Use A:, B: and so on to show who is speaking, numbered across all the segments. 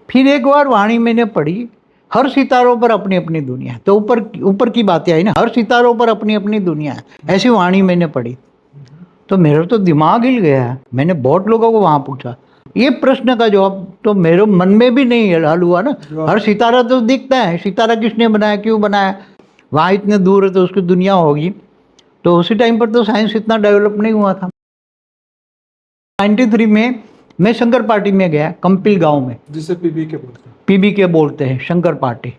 A: फिर एक बार वाणी मैंने पढ़ी, हर सितारों पर अपनी अपनी दुनिया है। तो ऊपर ऊपर की बातें आई ना, हर सितारों पर अपनी अपनी दुनिया है, ऐसी वाणी मैंने पढ़ी। तो मेरा तो दिमाग हिल गया। मैंने बहुत लोगों को वहाँ पूछा, ये प्रश्न का जवाब तो मेरे मन में भी नहीं हल हुआ ना। हर सितारा तो दिखता है, सितारा किसने बनाया, क्यों बनाया, वहाँ इतने दूर है तो उसकी दुनिया होगी। तो उसी टाइम पर तो साइंस इतना डेवलप नहीं हुआ था। 93 में मैं शंकर पार्टी में गया, कंपिल गांव में,
B: जिसे पीबीके बोलते हैं।
A: पीबीके बोलते हैं, शंकर पार्टी।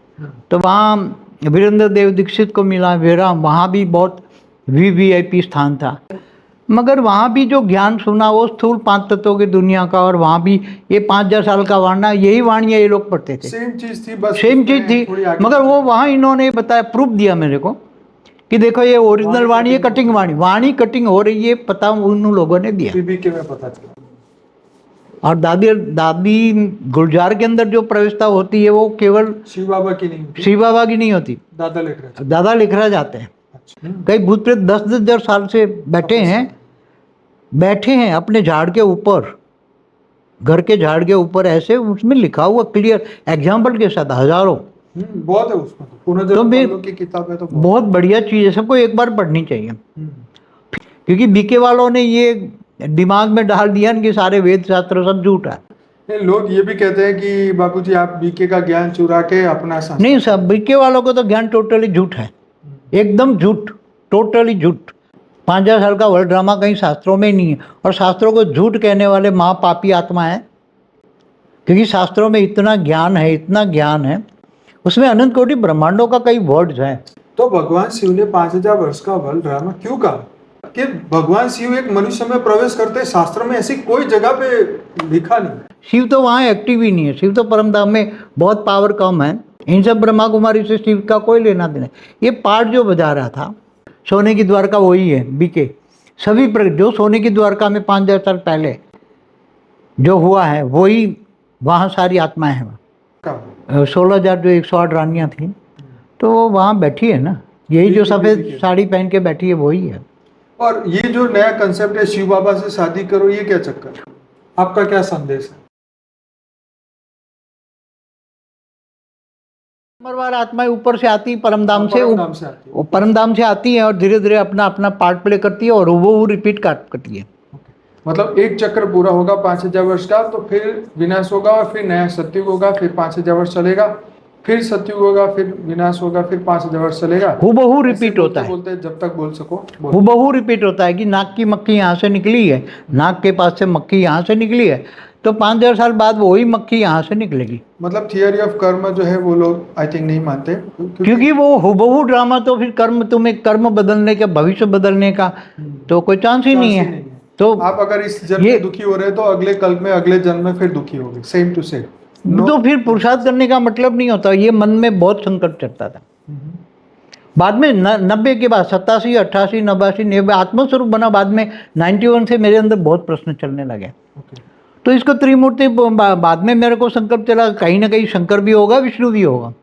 A: तो वहाँ वीरेंद्र देव दीक्षित को मिला, वहाँ भी बहुत वीवीआईपी स्थान था। मगर वहाँ भी जो ज्ञान सुना वो स्थूल 5 तत्वों की दुनिया का, और वहाँ भी ये 5000 साल का वाणा, यही वाणियाँ ये लोग पढ़ते थे।
B: सेम चीज थी, बस
A: सेम चीज थी, मगर वो वहाँ इन्होंने बताया, प्रूफ दिया मेरे को कि देखो ये ओरिजिनल वाणी है, कटिंग वाणी कटिंग हो रही है, पता उन लोगों ने दिया।
B: पीबीके में पता चला।
A: और दादी गुलजार के अंदर जो प्रवेशता होती है वो केवल
B: शिव बाबा की नहीं होती,
A: शिव बाबा की नहीं होती,
B: दादा लिख रहे
A: जाते हैं। कई भूत प्रेत 10-10 साल से बैठे हैं अपने झाड़ के ऊपर, घर के झाड़ के ऊपर, ऐसे उसमें लिखा हुआ क्लियर एग्जाम्पल के साथ, हजारों।
B: बहुत है उसमें, पुनर्जन्म की किताब है, तो
A: बहुत बढ़िया चीज़ है, सबको एक बार पढ़नी चाहिए। क्योंकि बीके वालों ने ये दिमाग में डाल दिया कि सारे वेद शास्त्र सब झूठ है।
B: लोग ये भी कहते हैं कि बापूजी आप बीके का ज्ञान चुरा के अपना
A: नहीं, सब बीके वालों को तो ज्ञान टोटली झूठ है, एकदम झूठ, टोटली झूठ। 5000 साल का वर्ल्ड ड्रामा कहीं शास्त्रों में ही नहीं है, और शास्त्रों को झूठ कहने वाले महापापी आत्मा है। क्योंकि शास्त्रों में इतना ज्ञान है, इतना ज्ञान है, उसमें अनंत कोटि ब्रह्मांडों का कई वर्ड्स हैं।
B: तो भगवान शिव ने 5000 वर्ष का वर्ल्ड ड्रामा क्यों कहा? कि भगवान शिव एक मनुष्य में प्रवेश करते, शास्त्र में ऐसी कोई जगह पे लिखा नहीं।
A: शिव तो वहाँ एक्टिव ही नहीं है, शिव तो परमधाम में बहुत पावर कम है। इन सब ब्रह्मा कुमारी से शिव का कोई लेना देना। ये पार्ट जो बजा रहा था सोने की द्वारका वही है बीके। सभी जो सोने की द्वारका में 5000 साल पहले जो हुआ है वही वहाँ सारी आत्माएं हैं। 16,000 जो 108 रानियाँ थी, तो वो वहाँ बैठी है ना, यही जो सफ़ेद साड़ी पहन के बैठी है वही है।
B: और ये जो नया कंसेप्ट है शिव बाबा से शादी करो, ये क्या चक्कर, आपका क्या संदेश है?
A: बार आत्माएं ऊपर से आती, परमधाम से
B: आती,
A: वो परमधाम से आती है और धीरे धीरे अपना अपना पार्ट प्ले करती है, और वो रिपीट करती है।
B: मतलब एक चक्र पूरा होगा 5000 वर्ष का, तो फिर विनाश होगा और फिर नया सत्युग होगा, फिर 5000 वर्ष चलेगा, फिर सत्युग होगा, फिर विनाश होगा, फिर 5000 वर्ष चलेगा।
A: हूबहू रिपीट होता है,
B: बोलते हैं जब तक बोल सको।
A: हूबहू रिपीट होता है कि नाक की मक्खी यहाँ से निकली है, नाक के पास से मक्खी यहाँ से निकली है, तो 5000 साल बाद वही मक्खी यहाँ से निकलेगी।
B: मतलब थियरी ऑफ कर्म जो है वो लोग आई थिंक नहीं मानते,
A: क्योंकि वो हूबहू ड्रामा, तो फिर कर्म, तुम्हें कर्म बदलने का, भविष्य बदलने का तो कोई चांस ही नहीं है। तो
B: आप अगर इस जन्म में दुखी हो रहे हैं तो अगले कल में, अगले जन्म में फिर दुखी होंगे, सेम टू सेम।
A: तो फिर पुरुषार्थ करने का मतलब नहीं होता। ये मन में बहुत संकट चलता था। बाद में 90 के बाद 87, 88, 89 आत्मस्वरूप बना, बाद में 91 से मेरे अंदर बहुत प्रश्न चलने लगे। तो इसको त्रिमूर्ति, बाद में मेरे को संकल्प चला कहीं ना कहीं शंकर भी होगा, विष्णु भी होगा।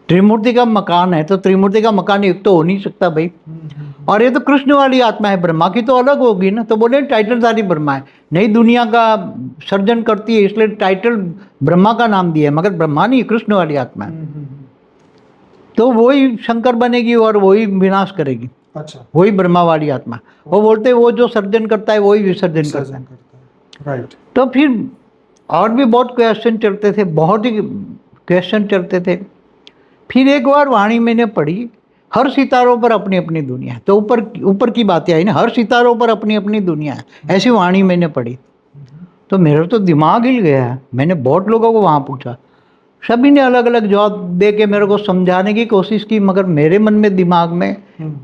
A: त्रिमूर्ति का मकान है तो त्रिमूर्ति का मकान एक तो हो नहीं सकता भाई। और ये तो कृष्ण वाली आत्मा है, ब्रह्मा की तो अलग होगी ना। तो बोले टाइटलधारी ब्रह्मा है, नई दुनिया का सर्जन करती है, इसलिए टाइटल ब्रह्मा का नाम दिया है, मगर ब्रह्मा नहीं, कृष्ण वाली आत्मा है। तो वही शंकर बनेगी और वही विनाश करेगी।
B: अच्छा,
A: वही ब्रह्मा वाली आत्मा। वो बोलते हैं वो जो सर्जन करता है वही विसर्जन करता है।
B: राइट।
A: तो फिर और भी बहुत क्वेश्चन चलते थे, बहुत ही क्वेश्चन चलते थे। फिर एक बार वाणी मैंने पढ़ी, हर सितारों पर अपनी अपनी दुनिया है। तो ऊपर की बातें आई ना, हर सितारों पर अपनी अपनी दुनिया है, ऐसी वाणी मैंने पढ़ी। तो मेरा तो दिमाग हिल गया। मैंने बहुत लोगों को वहाँ पूछा, सभी ने अलग अलग जवाब दे के मेरे को समझाने की कोशिश की, मगर मेरे मन में, दिमाग में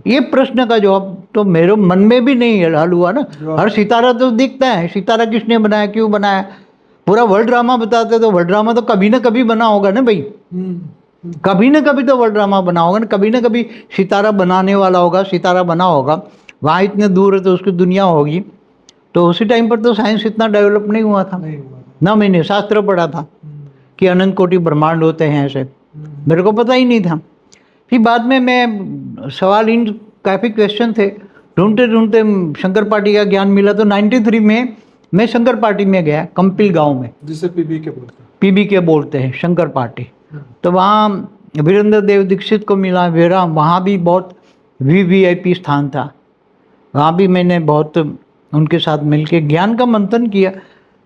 A: ये प्रश्न का जवाब तो मेरे मन में भी नहीं हल हुआ ना। हर सितारा तो दिखता है, सितारा किसने बनाया, क्यों बनाया, पूरा वर्ल्ड ड्रामा बताते, तो वर्ल्ड ड्रामा तो कभी ना कभी बना होगा ना भाई। कभी ना कभी तो वर्ल्ड ड्रामा बना होगा ना, कभी ना कभी सितारा बनाने वाला होगा, सितारा बना होगा, वहाँ इतने दूर है तो उसकी दुनिया होगी। तो उसी टाइम पर तो साइंस इतना डेवलप नहीं हुआ था ना। मैंने शास्त्र पढ़ा था कि अनंत कोटि ब्रह्मांड होते हैं, ऐसे मेरे को पता ही नहीं था। फिर बाद में मैं सवाल, इन काफ़ी क्वेश्चन थे, ढूंढते ढूंढते शंकर पार्टी का ज्ञान मिला। तो 93 में मैं शंकर पार्टी में गया, कंपिल गांव में,
B: जिसे पीबी के बोलते हैं।
A: पीबी के बोलते हैं, शंकर पार्टी। तो वहाँ वीरेंद्र देव दीक्षित को मिला, वहाँ भी बहुत वीवीआईपी स्थान था। वहाँ भी मैंने बहुत उनके साथ मिलके ज्ञान का मंथन किया।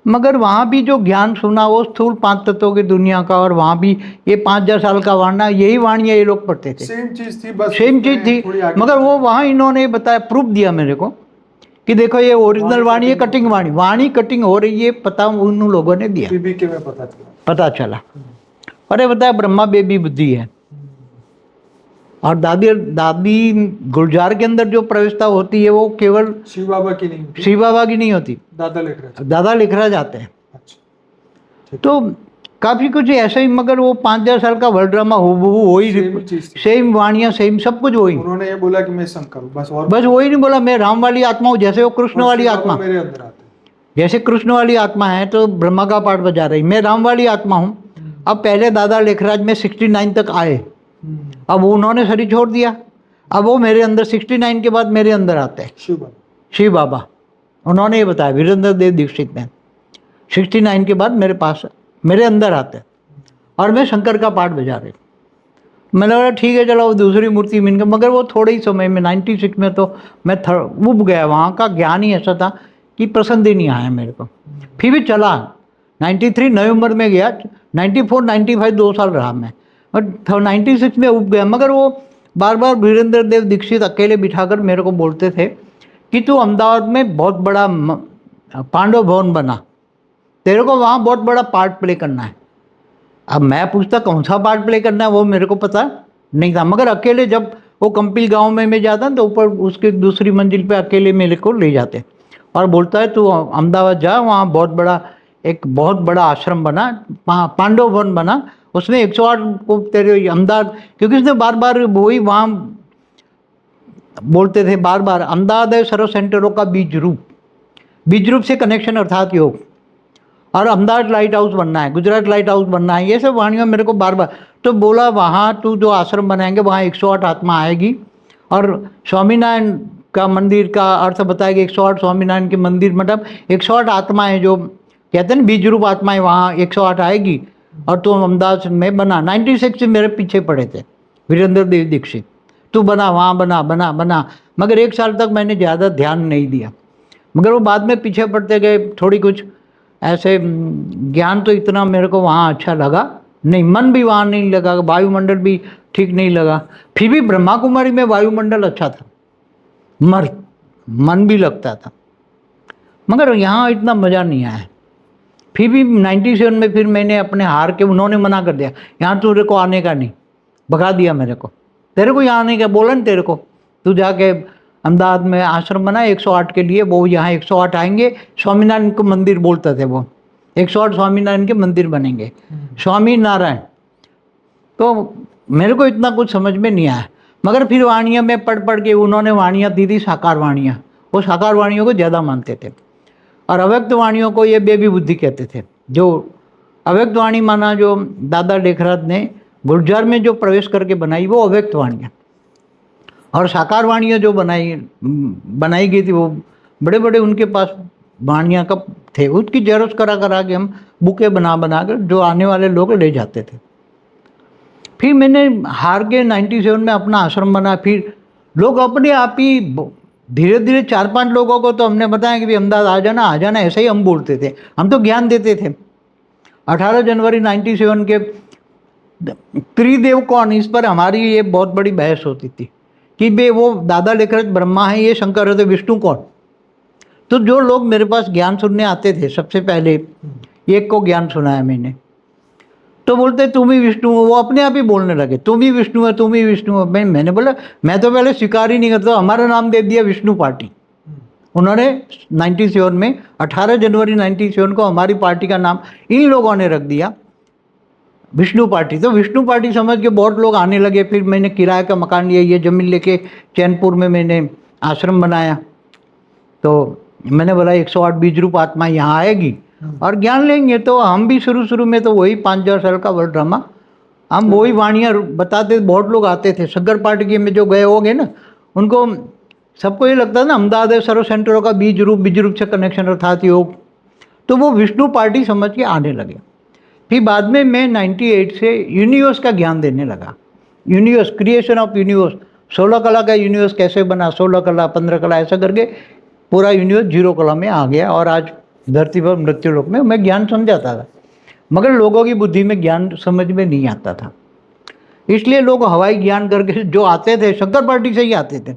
A: मगर वहाँ भी जो ज्ञान सुना वो स्थूल 5 तत्वों की दुनिया का, और वहाँ भी ये 5,000 साल का वाणा, यही वाणियाँ ये लोग पढ़ते थे।
B: सेम चीज थी, बस
A: सेम चीज थी,
B: थोड़ी आगे।
A: मगर वो वहाँ इन्होंने बताया, प्रूफ दिया मेरे को कि देखो ये ओरिजिनल वाणी है, कटिंग वाणी कटिंग हो रही है, पता उन लोगों ने दिया,
B: पीबी के में पता
A: चला। अरे बताया ब्रह्मा बेबी बुद्धि है। और दादी गुलजार के अंदर जो प्रवेशता होती है वो केवल
B: शिव बाबा की नहीं होती,
A: शिव बाबा की नहीं होती,
B: दादा लिख रहा
A: जाते हैं।
B: अच्छा,
A: तो काफी कुछ ऐसे ही, मगर वो 5,000 साल का वर्ल्ड ड्रामा हो ही, सेम वाणियाँ, सेम सब कुछ वही।
B: उन्होंने ये बोला कि मैं शंकर हूँ,
A: बस वही नहीं बोला मैं राम वाली आत्मा हूँ, जैसे वो कृष्ण वाली आत्मा
B: मेरे अंदर आते,
A: जैसे कृष्ण वाली आत्मा है तो ब्रह्मा का पाठ बजा रही, मैं राम वाली आत्मा हूँ। अब पहले दादा लेखराज में 69 तक आए, अब उन्होंने शरीर छोड़ दिया, अब वो मेरे अंदर 69 के बाद मेरे अंदर आते हैं शिव बाबा। उन्होंने ये बताया वीरेंद्र देव दीक्षित ने, 69 के बाद मेरे पास मेरे अंदर आते हैं और मैं शंकर का पाठ बजा रही। मैंने बोला ठीक है चलो, वो दूसरी मूर्ति मिल गई, मगर वो थोड़े ही समय में 96 में तो मैं उब गया। वहाँ का ज्ञान ही ऐसा था कि पसंद ही नहीं आया मेरे को। फिर भी चला, 93 नवंबर में गया, 94 95 2 साल रहा मैं, और 96 में उब गया। मगर वो बार बार वीरेंद्र देव दीक्षित अकेले बिठाकर मेरे को बोलते थे कि तू अहमदाबाद में बहुत बड़ा पांडव भवन बना, तेरे को वहाँ बहुत बड़ा पार्ट प्ले करना है। अब मैं पूछता कौन सा पार्ट प्ले करना है, वो मेरे को पता नहीं था। मगर अकेले जब वो कंपिल गांव में मैं जाता तो ऊपर उसके दूसरी मंजिल पे अकेले मेरे को ले जाते और बोलता है तू अहमदाबाद जा, वहाँ बहुत बड़ा आश्रम बना, पांडव भवन बना, उसमें 108 को तेरे अहमदाबाद, क्योंकि उसने बार बार वही वहाँ बोलते थे बार बार, अहमदाबाद है सर्व सेंटरों का बीज रूप से कनेक्शन अर्थात योग, और अहमदाबाद लाइट हाउस बनना है, गुजरात लाइट हाउस बनना है, ये सब वाणियाँ मेरे को बार बार। तो बोला वहाँ तू जो आश्रम बनाएंगे वहाँ 108 आत्मा आएगी, और स्वामीनारायण का मंदिर का अर्थ बताएगा। 108 स्वामीनारायण के मंदिर मतलब 108 आत्माएं जो कहते हैं ना बीज रूप आत्माएं, वहाँ 108 आएगी, और तू अहमदाबाद में बना। 96 से मेरे पीछे पड़े थे वीरेंद्र देव दीक्षित, तू बना वहाँ बना। मगर 1 साल तक मैंने ज़्यादा ध्यान नहीं दिया, मगर वो बाद में पीछे पड़ते गए। थोड़ी कुछ ऐसे ज्ञान तो इतना मेरे को वहाँ अच्छा लगा नहीं, मन भी वहाँ नहीं लगा, वायुमंडल भी ठीक नहीं लगा। फिर भी ब्रह्मा कुमारी में वायुमंडल अच्छा था, मन भी लगता था, मगर यहाँ इतना मज़ा नहीं आया। फिर भी 97 में फिर मैंने अपने हार के, उन्होंने मना कर दिया, यहाँ तेरे को आने का नहीं, भगा दिया मेरे को, तेरे को यहाँ आने का बोला ना तेरे को, तू जाके अहमदाबाद में आश्रम बना 108 के लिए, वो यहाँ 108 आएंगे, स्वामीनारायण को मंदिर बोलते थे वो, 108 स्वामीनारायण के मंदिर बनेंगे, स्वामी नारायण। तो मेरे को इतना कुछ समझ में नहीं आया, मगर फिर वाणियाँ में पढ़ के उन्होंने वाणियाँ दी थी साकार वाणियाँ, वो साकार वाणियों को ज़्यादा मानते थे, और अव्यक्त वाणियों को ये बेबी बुद्धि कहते थे। जो अव्यक्त वाणी माना जो दादा लेखराज ने गुलजार में जो प्रवेश करके बनाई वो अव्यक्त वाणियाँ, और साकार वाणियाँ जो बनाई गई थी वो बड़े बड़े उनके पास वाणियाँ कब थे, उसकी जेरॉक्स करा के हम बुके बना कर जो आने वाले लोग ले जाते थे। फिर मैंने हार के 97 में अपना आश्रम बना। फिर लोग अपने आप ही धीरे धीरे 4-5 लोगों को तो हमने बताया कि भाई अहमदाबाद आ जाना, ऐसे ही हम बोलते थे, हम तो ज्ञान देते थे। 18 जनवरी 97 के त्रिदेव कौन, इस पर हमारी ये बहुत बड़ी बहस होती थी कि बे वो दादा लेखराज ब्रह्मा है, ये शंकर है, तो विष्णु कौन। तो जो लोग मेरे पास ज्ञान सुनने आते थे, सबसे पहले एक को ज्ञान सुनाया मैंने, तो बोलते तुम ही विष्णु हो, वो अपने आप ही बोलने लगे तुम ही विष्णु है, तुम ही विष्णु हो। मैंने बोला मैं तो पहले स्वीकार ही नहीं करता, हमारा नाम दे दिया विष्णु पार्टी। उन्होंने 97 में 18 जनवरी 97 को हमारी पार्टी का नाम इन लोगों ने रख दिया विष्णु पार्टी। तो विष्णु पार्टी समझ के बहुत लोग आने लगे। फिर मैंने किराए का मकान लिया, ये ज़मीन लेके चैनपुर में मैंने आश्रम बनाया। तो मैंने बोला 108 बीज रूप आत्मा यहाँ आएगी और ज्ञान लेंगे। तो हम भी शुरू में तो वही 5,000 साल का वर्ल्ड ड्रामा, हम वही वाणियाँ बताते। बहुत लोग आते थे, शंकर पार्टी में जो गए होंगे ना, उनको सबको ये लगता है ना अहमदाबाद सर्व सेंटरों का बीज रूप से कनेक्शन अर्थात योग तो वो विष्णु पार्टी समझ के आने लगे। फिर बाद में मैं 98 से यूनिवर्स का ज्ञान देने लगा। यूनिवर्स, क्रिएशन ऑफ यूनिवर्स, 16 कला का यूनिवर्स कैसे बना, 16 कला 15 कला ऐसा करके पूरा यूनिवर्स 0 कला में आ गया। और आज धरती पर मृत्युलोक में मैं ज्ञान समझाता था, मगर लोगों की बुद्धि में ज्ञान समझ में नहीं आता था। इसलिए लोग हवाई ज्ञान करके जो आते थे शंकर पार्टी से ही आते थे।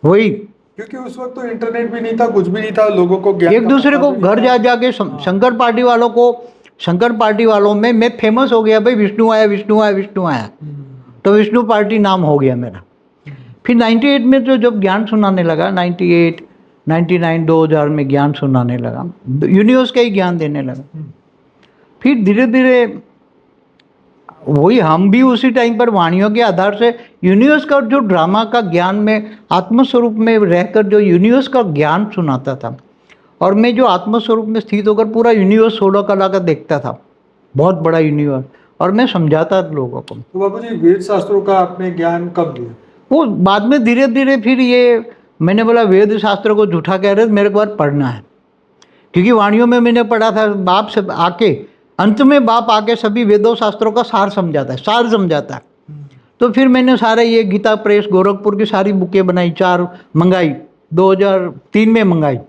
A: वही
B: क्योंकि उस वक्त तो इंटरनेट भी नहीं था, कुछ भी नहीं था, लोगों को ज्ञान
A: एक
B: का
A: दूसरे
B: पता
A: को
B: भी नहीं
A: घर
B: था।
A: जा जाके शंकर पार्टी वालों को, शंकर पार्टी वालों में मैं फेमस हो गया, भाई विष्णु आया, विष्णु आया, विष्णु आया। तो विष्णु पार्टी नाम हो गया मेरा। फिर 98 में तो जब ज्ञान सुनाने लगा, 98, 99, 2000 में ज्ञान सुनाने लगा, यूनिवर्स का ही ज्ञान देने लगा। फिर धीरे धीरे वही हम भी उसी टाइम पर वाणियों के आधार से यूनिवर्स का जो ड्रामा का ज्ञान में आत्मस्वरूप में रहकर जो यूनिवर्स का ज्ञान सुनाता था, और मैं जो आत्मस्वरूप में स्थित होकर पूरा यूनिवर्स 16 कला का देखता था, बहुत बड़ा यूनिवर्स, और मैं समझाता था लोगों को।
B: तो बाबू जी, वेद शास्त्रों का आपने ज्ञान कब लिया?
A: वो बाद में धीरे धीरे फिर ये मैंने बोला वेद शास्त्र को झूठा कह रहे, मेरे को बार पढ़ना है, क्योंकि वाणियों में मैंने पढ़ा था बाप से आके, अंत में बाप आके सभी वेदों शास्त्रों का सार समझाता है, सार समझाता है। तो फिर मैंने सारे ये गीता प्रेस गोरखपुर की सारी बुकें बनाई, 4 मंगाई, 2003 में मंगाई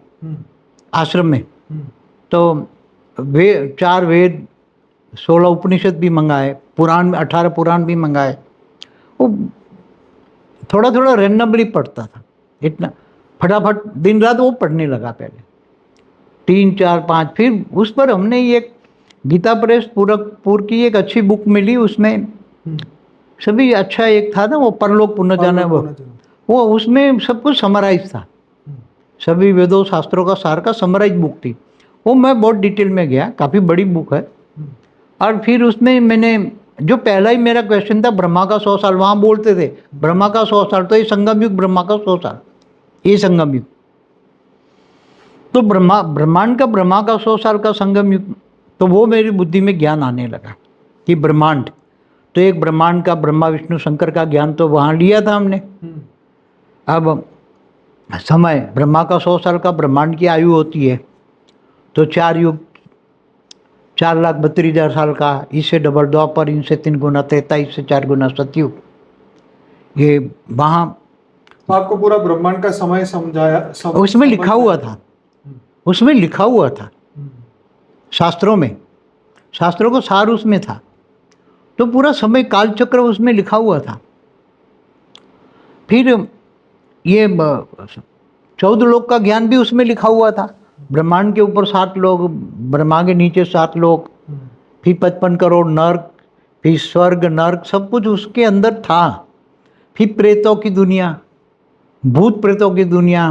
A: आश्रम में। तो 4 वेद, 16 उपनिषद भी मंगाए, पुराण, 18 पुराण भी मंगाए। वो थोड़ा थोड़ा रैंडमली पढ़ता था, इतना फटाफट दिन रात वो पढ़ने लगा पहले 3, 4, 5। फिर उस पर हमने एक गीता प्रेस पूरकपुर की एक अच्छी बुक मिली, उसमें सभी अच्छा एक था ना वो परलोक पुनर्जन्म, वो उसमें सब कुछ समराइज था, सभी वेदों शास्त्रों का सार का समराइज बुक थी। वो मैं बहुत डिटेल में गया, काफ़ी बड़ी बुक है। और फिर उसमें मैंने जो पहला ही मेरा क्वेश्चन था, ब्रह्मा का 100 साल, वहाँ बोलते थे ब्रह्मा का 100 साल, तो ये संगम युग ब्रह्मा का 100 साल, ये संगम युग। तो ब्रह्मांड का, ब्रह्मा का 100 साल का संगम युग, तो वो मेरी बुद्धि में ज्ञान आने लगा कि ब्रह्मांड, तो एक ब्रह्मांड का ब्रह्मा विष्णु शंकर का ज्ञान तो वहाँ लिया था हमने। अब समय, ब्रह्मा का 100 साल का ब्रह्मांड की आयु होती है, तो 4 युग, 4,32,000 साल का, इससे डबल द्वापर, इनसे 3 गुना 43, से 4 गुना सतयुग, ये वहाँ
B: तो आपको पूरा ब्रह्मांड का समय समझाया,
A: उसमें लिखा हुआ था, उसमें लिखा हुआ था शास्त्रों में, शास्त्रों का सार उसमें था, तो पूरा समय काल चक्र उसमें लिखा हुआ था। फिर ये 14 लोक का ज्ञान भी उसमें लिखा हुआ था, ब्रह्मांड के ऊपर 7 लोग, ब्रह्मा के नीचे 7 लोग, फिर 55 करोड़ नर्क, फिर स्वर्ग नर्क, सब कुछ उसके अंदर था। फिर प्रेतों की दुनिया, भूत प्रेतों की दुनिया,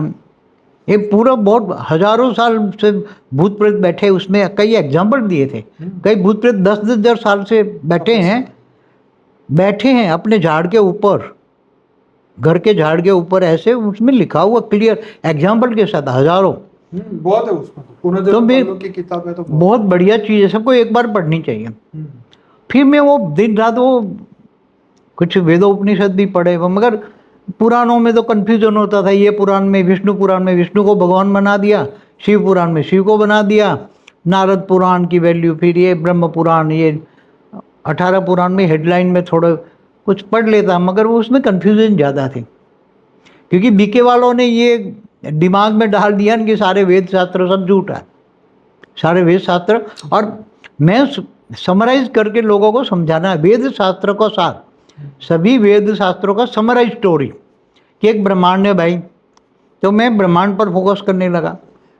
A: ये पूरा बहुत हजारों साल से भूत प्रेत बैठे, उसमें कई एग्जाम्पल दिए थे, कई भूत प्रेत 10,000 साल से बैठे हैं अपने झाड़ के ऊपर, घर के झाड़ के ऊपर, ऐसे उसमें लिखा हुआ क्लियर एग्जाम्पल के साथ, हजारों।
B: बहुत है उसमें, पुनर्जन्म की किताब है, तो
A: बहुत बढ़िया चीज़ है, सबको एक बार पढ़नी चाहिए। फिर मैं वो दिन रात वो कुछ वेदोपनिषद भी पढ़े, मगर पुराणों में तो कन्फ्यूजन होता था, ये पुराण में, विष्णु पुराण में विष्णु को भगवान बना दिया, शिव पुराण में शिव को बना दिया, नारद पुराण की वैल्यू, फिर ये ब्रह्म पुराण, ये 18 पुराण में हेडलाइन में थोड़ा कुछ पढ़ लेता, मगर वो उसमें कन्फ्यूजन ज़्यादा थे, क्योंकि बीके वालों ने ये दिमाग में डाल दिया कि सारे वेद शास्त्र सब झूठ है, सारे वेद शास्त्र। और मैं समराइज करके लोगों को समझाना है वेद शास्त्र का सार, सभी वेद शास्त्रों का समराइज स्टोरी कि एक ब्रह्मांड है भाई, तो मैं ब्रह्मांड पर फोकस करने लगा।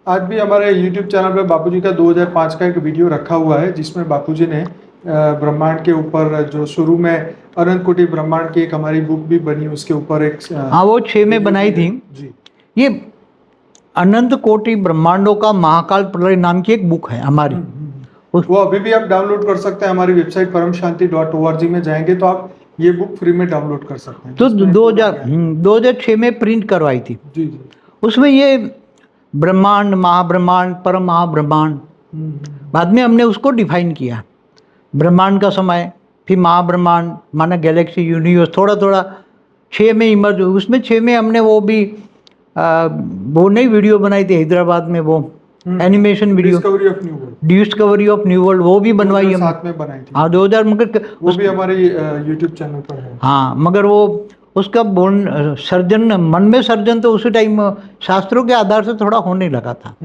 B: आज भी हमारे YouTube चैनल पे बापूजी का 2005 का एक वीडियो रखा हुआ है, जिसमें बापूजी ने ब्रह्मांड के ऊपर, जो शुरू में अनंत कोटि ब्रह्मांड की एक हमारी बुक भी बनी, उसके ऊपर एक
A: हाँ वो 6 में बनाई थी
B: जी।
A: ये अनंत कोटि ब्रह्मांडों का महाकाल प्रलय नाम की एक बुक है हमारी।
B: वो अभी भी आप डाउनलोड कर सकते हैं, हमारी वेबसाइट paramshanti.org में जाएंगे तो आप ये बुक फ्री में डाउनलोड कर सकते हैं।
A: तो 2006 में प्रिंट करवाई थी
B: जी जी।
A: उसमें ये ब्रह्मांड, महाब्रह्मांड, परम महाब्रह्मांड, बाद में हमने उसको डिफाइन किया, ब्रह्मांड का समय, फिर महाब्रह्मांड माना गैलेक्सी यूनिवर्स, थोड़ा थोड़ा 6 में इमर्ज। उसमें 6 में हमने वो भी वो नई वीडियो बनाई थी हैदराबाद में, वो animation video,
B: discovery of new world
A: discovery of new world, वो भी बनवाई हमने।
B: साथ में बनाई थी।
A: हाँ 2000, मगर
B: वो भी हमारे यूट्यूब चैनल पर है।
A: हाँ, मगर वो उसका सर्जन, मन में सर्जन तो उसी टाइम शास्त्रों के आधार से थोड़ा होने लगा था।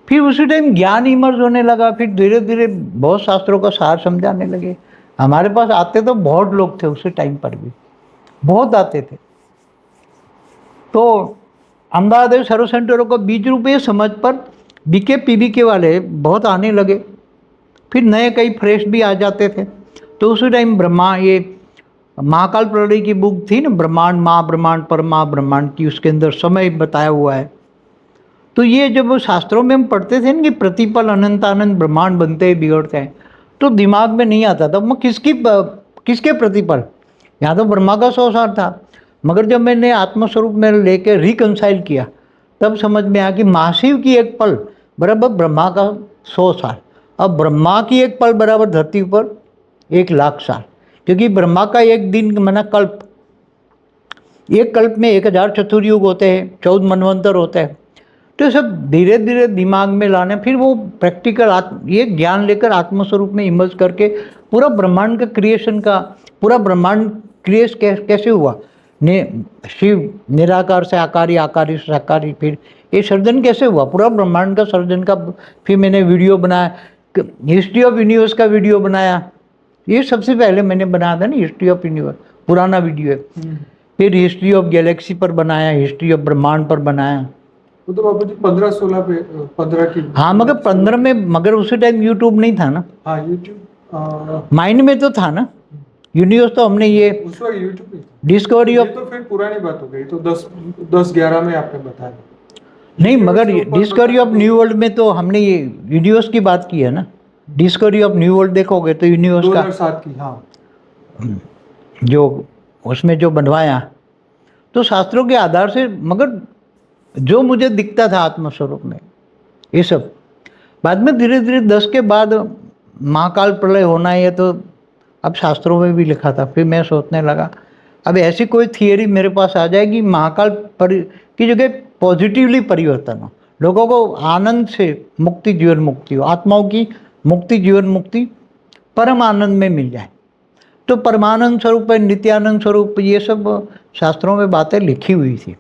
A: फिर उसी टाइम ज्ञान इमर्ज होने लगा, फिर धीरे धीरे बहुत शास्त्रों का सार समझाने लगे। हमारे पास आते तो बहुत लोग थे उसी टाइम पर भी, बहुत आते थे। तो अहमदाबाद सर्व सेंटरों को 20 रुपये समझ पर बीके पीबीके वाले बहुत आने लगे। फिर नए कई फ्रेश भी आ जाते थे। तो उसी टाइम ब्रह्मा, ये महाकाल प्रलय की बुक थी ना, ब्रह्मांड महाब्रह्मांड पर महाब्रह्मांड की, उसके अंदर समय बताया हुआ है। तो ये जब शास्त्रों में हम पढ़ते थे ना कि प्रतिपल अनंत आनंद ब्रह्मांड बनते हैं बिगड़ते हैं, तो दिमाग में नहीं आता था मैं किसके प्रतिपल। यहाँ तो ब्रह्मा का 100 साल था, मगर जब मैंने आत्मस्वरूप में लेके रिकंसाइल किया तब समझ में आया कि महाशिव की एक पल बराबर ब्रह्मा का 100 साल। अब ब्रह्मा की एक पल बराबर धरती पर 1,00,000 साल, क्योंकि ब्रह्मा का एक दिन माना कल्प, एक कल्प में 1000 चतुर्युग होते हैं, 14 मनवंतर होते हैं। तो सब धीरे धीरे दिमाग में लाने, फिर वो प्रैक्टिकल ये ज्ञान लेकर आत्मस्वरूप में इमर्ज करके पूरा ब्रह्मांड का क्रिएशन का, पूरा ब्रह्मांड क्रिएट कैसे हुआ, शिव निराकार से आकारी, आकारी से साकारी, फिर ये सर्जन कैसे हुआ, पूरा ब्रह्मांड का सर्जन का। फिर मैंने वीडियो बनाया, हिस्ट्री ऑफ यूनिवर्स का वीडियो बनाया। ये सबसे पहले मैंने बनाया था ना, हिस्ट्री ऑफ यूनिवर्स, पुराना वीडियो है। फिर हिस्ट्री ऑफ गैलेक्सी पर बनाया, हिस्ट्री ऑफ ब्रह्मांड पर बनाया।
B: वो तो बाबू जी 15-16 पे 15 की।
A: हाँ, मगर 15 में, मगर उसी टाइम यूट्यूब नहीं था ना।
B: हाँ यूट्यूब
A: माइंड में तो था ना यूनिवर्स, तो हमने ये
B: उस वक्त यूट्यूब नहीं था।
A: डिस्कवरी ऑफ,
B: तो फिर पुरानी बात हो गई, तो 10-11 में आपने बताया।
A: नहीं, मगर डिस्कवरी ऑफ न्यू वर्ल्ड में तो हमने ये यूनिवर्स की बात की है ना। डिस्कवरी ऑफ न्यू वर्ल्ड देखोगे तो यूनिवर्स का
B: 2007 की, हाँ,
A: जो उसमें जो बनवाया तो शास्त्रों के आधार से, मगर जो मुझे दिखता था आत्मस्वरूप में ये सब। बाद में धीरे धीरे 10 के बाद महाकाल प्रलय होना है, तो अब शास्त्रों में भी लिखा था। फिर मैं सोचने लगा अब ऐसी कोई थियरी मेरे पास आ जाएगी महाकाल की जगह पॉजिटिवली परिवर्तन हो, लोगों को आनंद से मुक्ति, जीवन मुक्ति हो, आत्माओं की मुक्ति, जीवन मुक्ति परम आनंद में मिल जाए। तो परमानंद स्वरूप है, नित्यानंद स्वरूप, ये सब शास्त्रों में बातें लिखी हुई थी।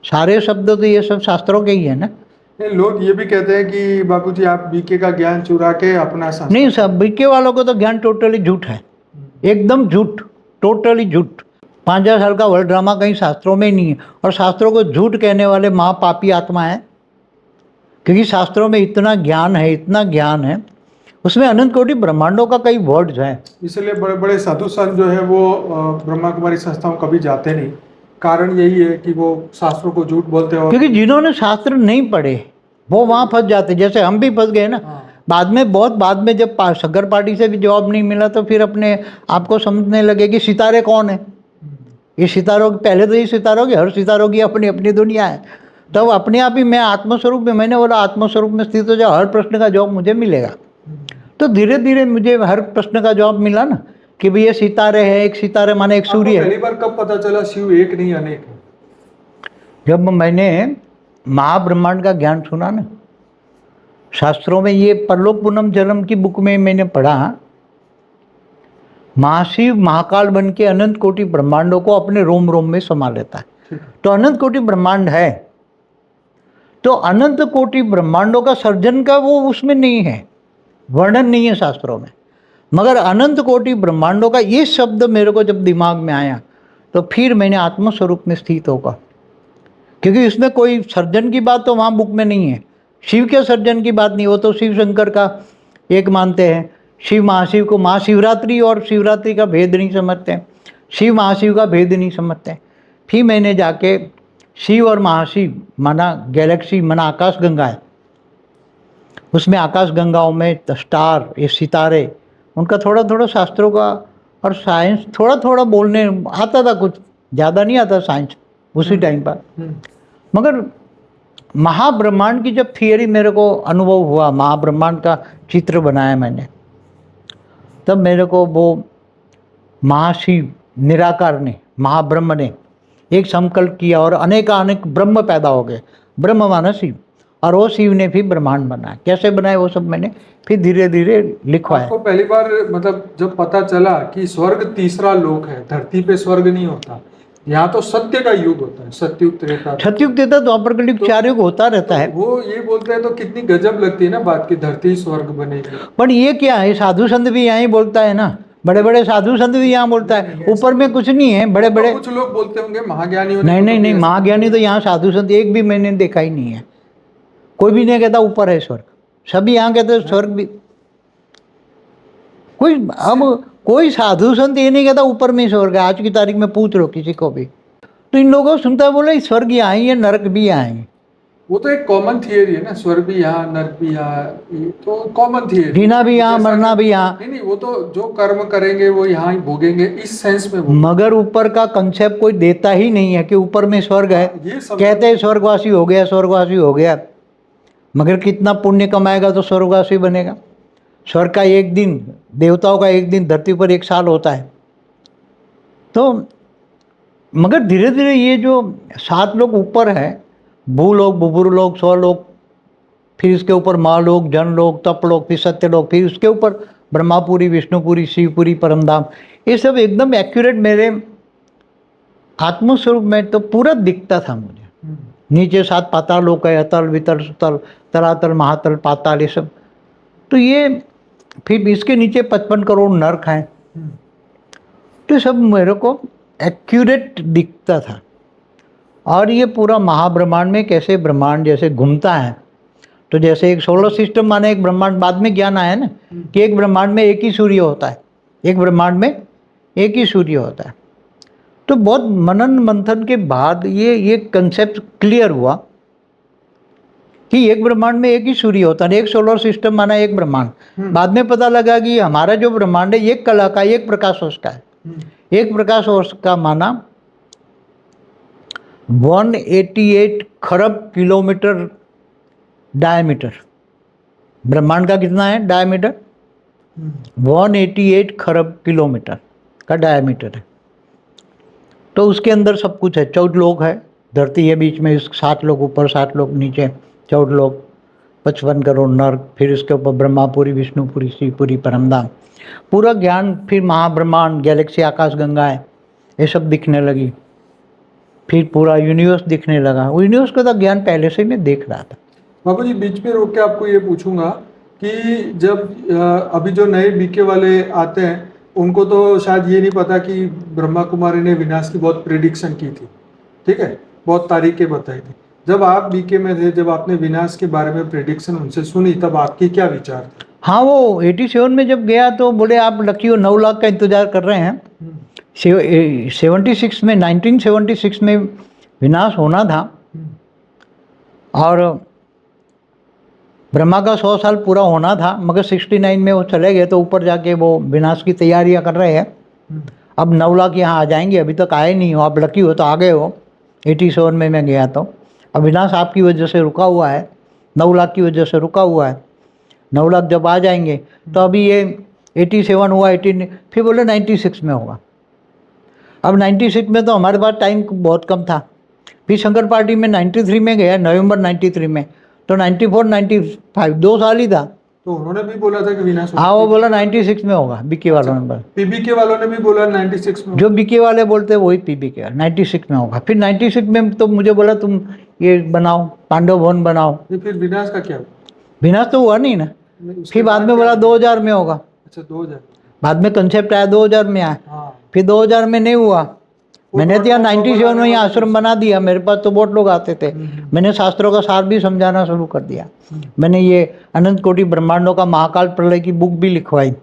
A: सारे शब्द तो ये सब शास्त्रों के ही है ना।
B: लोग ये भी कहते हैं कि बापूजी आप बीके का ज्ञान चुरा के अपना
A: नहीं, सब बीके वालों को तो ज्ञान टोटली झूठ है, एकदम झूठ, टोटली झूठ। 5000 साल का वर्ल्ड ड्रामा कहीं शास्त्रों में ही नहीं है। और शास्त्रों को झूठ कहने वाले महापापी आत्मा है, क्योंकि शास्त्रों में इतना ज्ञान है, इतना ज्ञान है, उसमें अनंत कोटि ब्रह्मांडों का कई वर्ड्स हैं।
B: इसलिए बड़े बड़े साधु संत जो है वो ब्रह्मा कुमारी संस्थाओं कभी जाते नहीं। कारण यही है कि वो शास्त्रों को झूठ बोलते हैं।
A: क्योंकि जिन्होंने शास्त्र नहीं पढ़े वो वहाँ फंस जाते, जैसे हम भी फंस गए ना। बाद में, बहुत बाद में, जब शंकर पार्टी से भी जवाब नहीं मिला तो फिर अपने आपको समझने लगे कि सितारे कौन है। ये सितारों, पहले तो ये सितारों की, हर सितारों की अपनी अपनी दुनिया है। तब अपने आप ही मैं आत्मस्वरूप में, मैंने बोला आत्मस्वरूप में स्थित हो जाओ, हर प्रश्न का जवाब मुझे मिलेगा। तो धीरे धीरे मुझे हर प्रश्न का जवाब मिला ना, कि भाई ये सितारे है, एक सितारे माने एक सूर्य है।
B: पहली बार कब पता चला शिव एक नहीं अनेक है?
A: जब मैंने महाब्रह्मांड का ज्ञान सुना ना, शास्त्रों में ये परलोक पूनम जन्म की बुक में मैंने पढ़ा, महाशिव महाकाल बन के अनंत कोटि ब्रह्मांडों को अपने रोम रोम में समा लेता है। तो अनंत कोटि ब्रह्मांड है, तो अनंत कोटि ब्रह्मांडों का सर्जन का वो उसमें नहीं है, वर्णन नहीं है शास्त्रों में। मगर अनंत कोटि ब्रह्मांडों का ये शब्द मेरे को जब दिमाग में आया तो फिर मैंने आत्मस्वरूप में स्थित होगा, क्योंकि इसमें कोई सर्जन की बात तो वहाँ बुक में नहीं है, शिव के सर्जन की बात नहीं। वो तो शिव शंकर का एक मानते हैं, शिव महाशिव को, महाशिवरात्रि और शिवरात्रि का भेद नहीं समझते हैं, शिव महाशिव का भेद नहीं समझते हैं। फिर मैंने जाके शिव और महाशिव माना गैलेक्सी, माना आकाश गंगा है, उसमें आकाश गंगाओं में स्टार, ये सितारे, उनका थोड़ा थोड़ा शास्त्रों का और साइंस थोड़ा थोड़ा बोलने आता था, कुछ ज़्यादा नहीं आता साइंस उसी टाइम पर। मगर महाब्रह्मांड की जब थियरी मेरे को अनुभव हुआ, महाब्रह्मांड का चित्र बनाया मैंने, तब मेरे को वो महाशिव निराकार ने, महाब्रह्म ने एक संकल्प किया और अनेक ब्रह्म पैदा हो गए। ब्रह्म माना शिव, और वो शिव ने फिर ब्रह्मांड बनाया। कैसे बनाए वो सब मैंने फिर धीरे धीरे लिखवाया।
B: आपको पहली बार मतलब जब पता चला कि स्वर्ग तीसरा लोक है, धरती पे स्वर्ग नहीं होता, यहाँ तो सत्य का युग होता है, सत्युग त्रेता।
A: सतयुग देता द्वापर कलयुग
B: तो-
A: 4 युग होता रहता है।
B: वो ये बोलते हैं तो कितनी गजब लगती है ना बात की, धरती स्वर्ग बनेगी।
A: पर ये क्या है, साधु संत भी यहाँ ही बोलता है ना, बड़े बड़े साधु संत भी यहाँ बोलता है, ऊपर में कुछ नहीं है। बड़े
B: तो
A: बड़े
B: कुछ लोग बोलते होंगे महाज्ञानियों
A: नहीं
B: को
A: नहीं
B: तो
A: नहीं,
B: भी ऐसा-
A: महाज्ञानी तो यहाँ साधु संत एक भी मैंने देखा ही नहीं है। कोई भी नहीं कहता ऊपर है स्वर्ग, सभी यहाँ कहते हैं स्वर्ग भी। कोई अब कोई साधु संत ये नहीं कहता ऊपर में स्वर्ग है। आज की तारीख में पूछ लो किसी को भी, तो इन लोगों को सुनता है बोले स्वर्ग यहाँ ही है, नरक भी यहाँ है।
B: वो तो एक कॉमन थियरी है ना, स्वर्ग भी यहाँ नरक भी यहाँ, ये तो कॉमन थियरी।
A: जीना भी यहाँ, मरना भी यहाँ।
B: नहीं नहीं, वो तो जो कर्म करेंगे वो यहाँ ही भोगेंगे, इस सेंस में वो
A: मगर ऊपर का कंसेप्ट कोई देता ही नहीं है कि ऊपर में स्वर्ग है।
B: ये सब
A: कहते हैं स्वर्गवासी हो गया, स्वर्गवासी हो गया, मगर कितना पुण्य कमाएगा तो स्वर्गवासी बनेगा। स्वर्ग का एक दिन, देवताओं का एक दिन, धरती पर 1 साल होता है। तो मगर धीरे धीरे ये जो 7 लोग ऊपर है, भूलोक, बुभुरलोक, स्वलोक, फिर इसके ऊपर महालोक, जनलोक, तपलोक, फिर सत्यलोक, फिर उसके ऊपर ब्रह्मापुरी, विष्णुपुरी, शिवपुरी, परमधाम, ये सब एकदम एक्यूरेट मेरे आत्मस्वरूप में तो पूरा दिखता था मुझे। नीचे 7 पाताल लोक है, अतल, वितल, सुतल, तलातल, महातल, पाताल, ये सब। तो ये फिर इसके नीचे 55 करोड़ नर्क हैं। तो सब मेरे को एक्यूरेट दिखता था। और ये पूरा महाब्रह्मांड में कैसे ब्रह्मांड जैसे घूमता है, तो जैसे एक सोलर सिस्टम माने एक ब्रह्मांड, बाद में ज्ञान आया ना कि एक ब्रह्मांड में एक ही सूर्य होता है, एक ब्रह्मांड में एक ही सूर्य होता है। तो बहुत मनन मंथन के बाद ये कंसेप्ट क्लियर हुआ कि एक ब्रह्मांड में एक ही सूर्य होता है, एक सोलर सिस्टम माना एक ब्रह्मांड। बाद में पता लगा कि हमारा जो ब्रह्मांड है एक कला का, एक प्रकाश वर्ष का है। एक प्रकाश वर्ष का माना 188 खरब किलोमीटर डायमीटर। ब्रह्मांड का कितना है डायमीटर? 188 खरब किलोमीटर का डायमीटर है। तो उसके अंदर सब कुछ है। 14 लोक है, धरती है बीच में, 7 लोग ऊपर, 7 लोग नीचे, 14 लोग, 55 करोड़ नर्क, फिर उसके ऊपर ब्रह्मापुरी, विष्णुपुरी, शिवपुरी, परमधाम, पूरा ज्ञान। फिर महाब्रह्मांड, गैलेक्सी, आकाश गंगा है, ये सब दिखने लगी। फिर पूरा यूनिवर्स दिखने लगा। वो यूनिवर्स का तो ज्ञान पहले से मैं देख रहा था।
B: बाबू जी बीच में रोक के आपको ये पूछूंगा कि जब अभी जो नए बीके वाले आते हैं उनको तो शायद ये नहीं पता कि ब्रह्मा कुमारी ने विनाश की बहुत प्रेडिक्शन की थी, ठीक है, बहुत तारीखें बताई थी। जब आप बीके में थे, जब आपने विनाश के बारे में प्रेडिक्शन उनसे सुनी, तब आपकी क्या विचार थे?
A: हाँ, वो 87 में जब गया तो बोले आप लकी हो, 9 लाख का इंतजार कर रहे हैं। 76 में, 1976 में विनाश होना था और ब्रह्मा का 100 साल पूरा होना था, मगर 69 में वो चले गए। तो ऊपर जाके वो विनाश की तैयारियां कर रहे हैं। अब 9 लाख यहाँ आ जाएंगे, अभी तक आए नहीं हो, आप लकी हो तो आ गए हो। 87 में मैं गया तो अब विनाश आपकी वजह से रुका हुआ है, 9 लाख की वजह से रुका हुआ है। 9 लाख जब आ जाएंगे तो अभी ये 87 हुआ, 18, फिर बोले 96 में होगा। अब 96 में तो हमारे पास टाइम बहुत कम था। फिर शंकर पार्टी में 93 में गया, नवंबर 93 में, तो 94, 95 2 साल ही था।
B: तो उन्होंने भी बोला था कि विनाश
A: हाँ, वो बोला 96 में होगा, बीके वालों ने बोला।
B: पीबीके वालों ने भी बोला 96 में।
A: जो बीके वाले बोलते हैं वही पीबीके वाले 96 में होगा। फिर 96 में तो मुझे बोला तुम ये बनाओ, पांडव भवन बनाओ।
B: फिर विनाश का क्या हुआ?
A: विनाश तो हुआ नहीं ना। फिर बाद में बोला 2000 में होगा।
B: अच्छा, 2000
A: बाद में कंसेप्ट आया, 2000 में आया।
B: हाँ।
A: फिर 2000 में नहीं हुआ। मैंने तो 97 में यहाँ आश्रम बना दिया। मेरे पास तो बहुत लोग आते थे। मैंने शास्त्रों का सार भी समझाना शुरू कर दिया। मैंने ये अनंत कोटि ब्रह्मांडों का महाकाल प्रलय की बुक भी लिखवाई।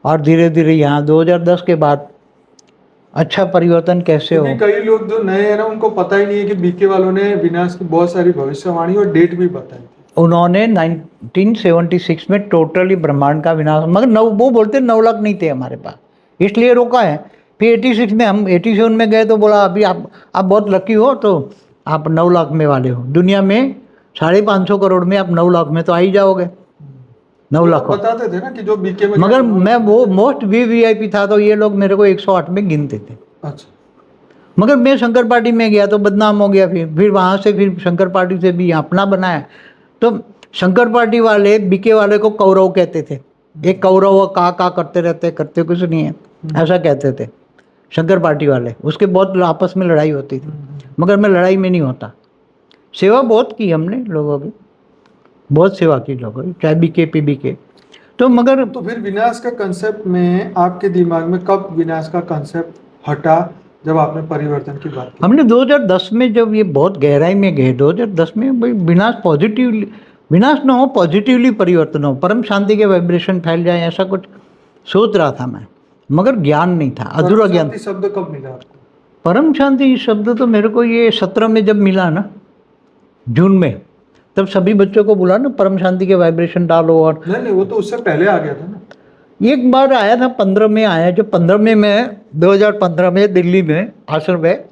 A: और धीरे धीरे यहाँ 2010 के बाद अच्छा परिवर्तन कैसे हो।
B: कई लोग जो नए हैं ना, उनको पता ही नहीं है कि बीके वालों ने विनाश की बहुत सारी भविष्यवाणी और डेट भी बताई। उन्होंने
A: 1976 में टोटली ब्रह्मांड का विनाश, मगर वो बोलते 9 लाख नहीं थे हमारे पास, इसलिए रोका है। फिर 86 में, हम 87 में गए तो बोला अभी आप बहुत लकी हो, तो आप 9 लाख में वाले हो। दुनिया में 550 करोड़ में आप 9 लाख में तो आ ही जाओगे। 9 लाख
B: बताते थे ना कि जो बीके में,
A: मगर मैं वो मोस्ट वीवीआईपी था, तो ये लोग मेरे को 108 में गिनते थे।
B: अच्छा।
A: मगर मैं शंकर पार्टी में गया तो बदनाम हो गया। फिर वहाँ से फिर शंकर पार्टी से भी अपना बनाया। तो शंकर पार्टी वाले बीके वाले को कौरव कहते थे, एक कौरव और का करते रहते, करते कुछ नहीं है, ऐसा कहते थे शंकर पार्टी वाले। उसके बहुत आपस में लड़ाई होती थी, मगर मैं लड़ाई में नहीं होता। सेवा बहुत की हमने लोगों की, बहुत सेवा की लोगों की, चाहे बीके पीबीके। तो मगर
B: तो फिर विनाश का कंसेप्ट में आपके दिमाग में कब विनाश का कंसेप्ट हटा, जब आपने परिवर्तन की बात की?
A: हमने 2010 में जब ये बहुत गहराई में गए, 2010 में भाई विनाश पॉजिटिवली, विनाश ना हो, पॉजिटिवली परिवर्तन हो, परम शांति के वाइब्रेशन फैल जाए, ऐसा कुछ सोच रहा था मैं, मगर ज्ञान नहीं था, अधूरा
B: परम
A: ज्ञान।
B: शांति शब्द कब मिला आपको?
A: परम शांति शब्द तो मेरे को ये 17 में जब मिला ना, जून में, तब सभी बच्चों को बोला ना परम शांति के वाइब्रेशन डालो। और
B: नहीं, वो तो उससे पहले आ गया था ना।
A: एक बार आया था, 15 में आया, जो 15 में मैं 2015 में दिल्ली में आश्रम में,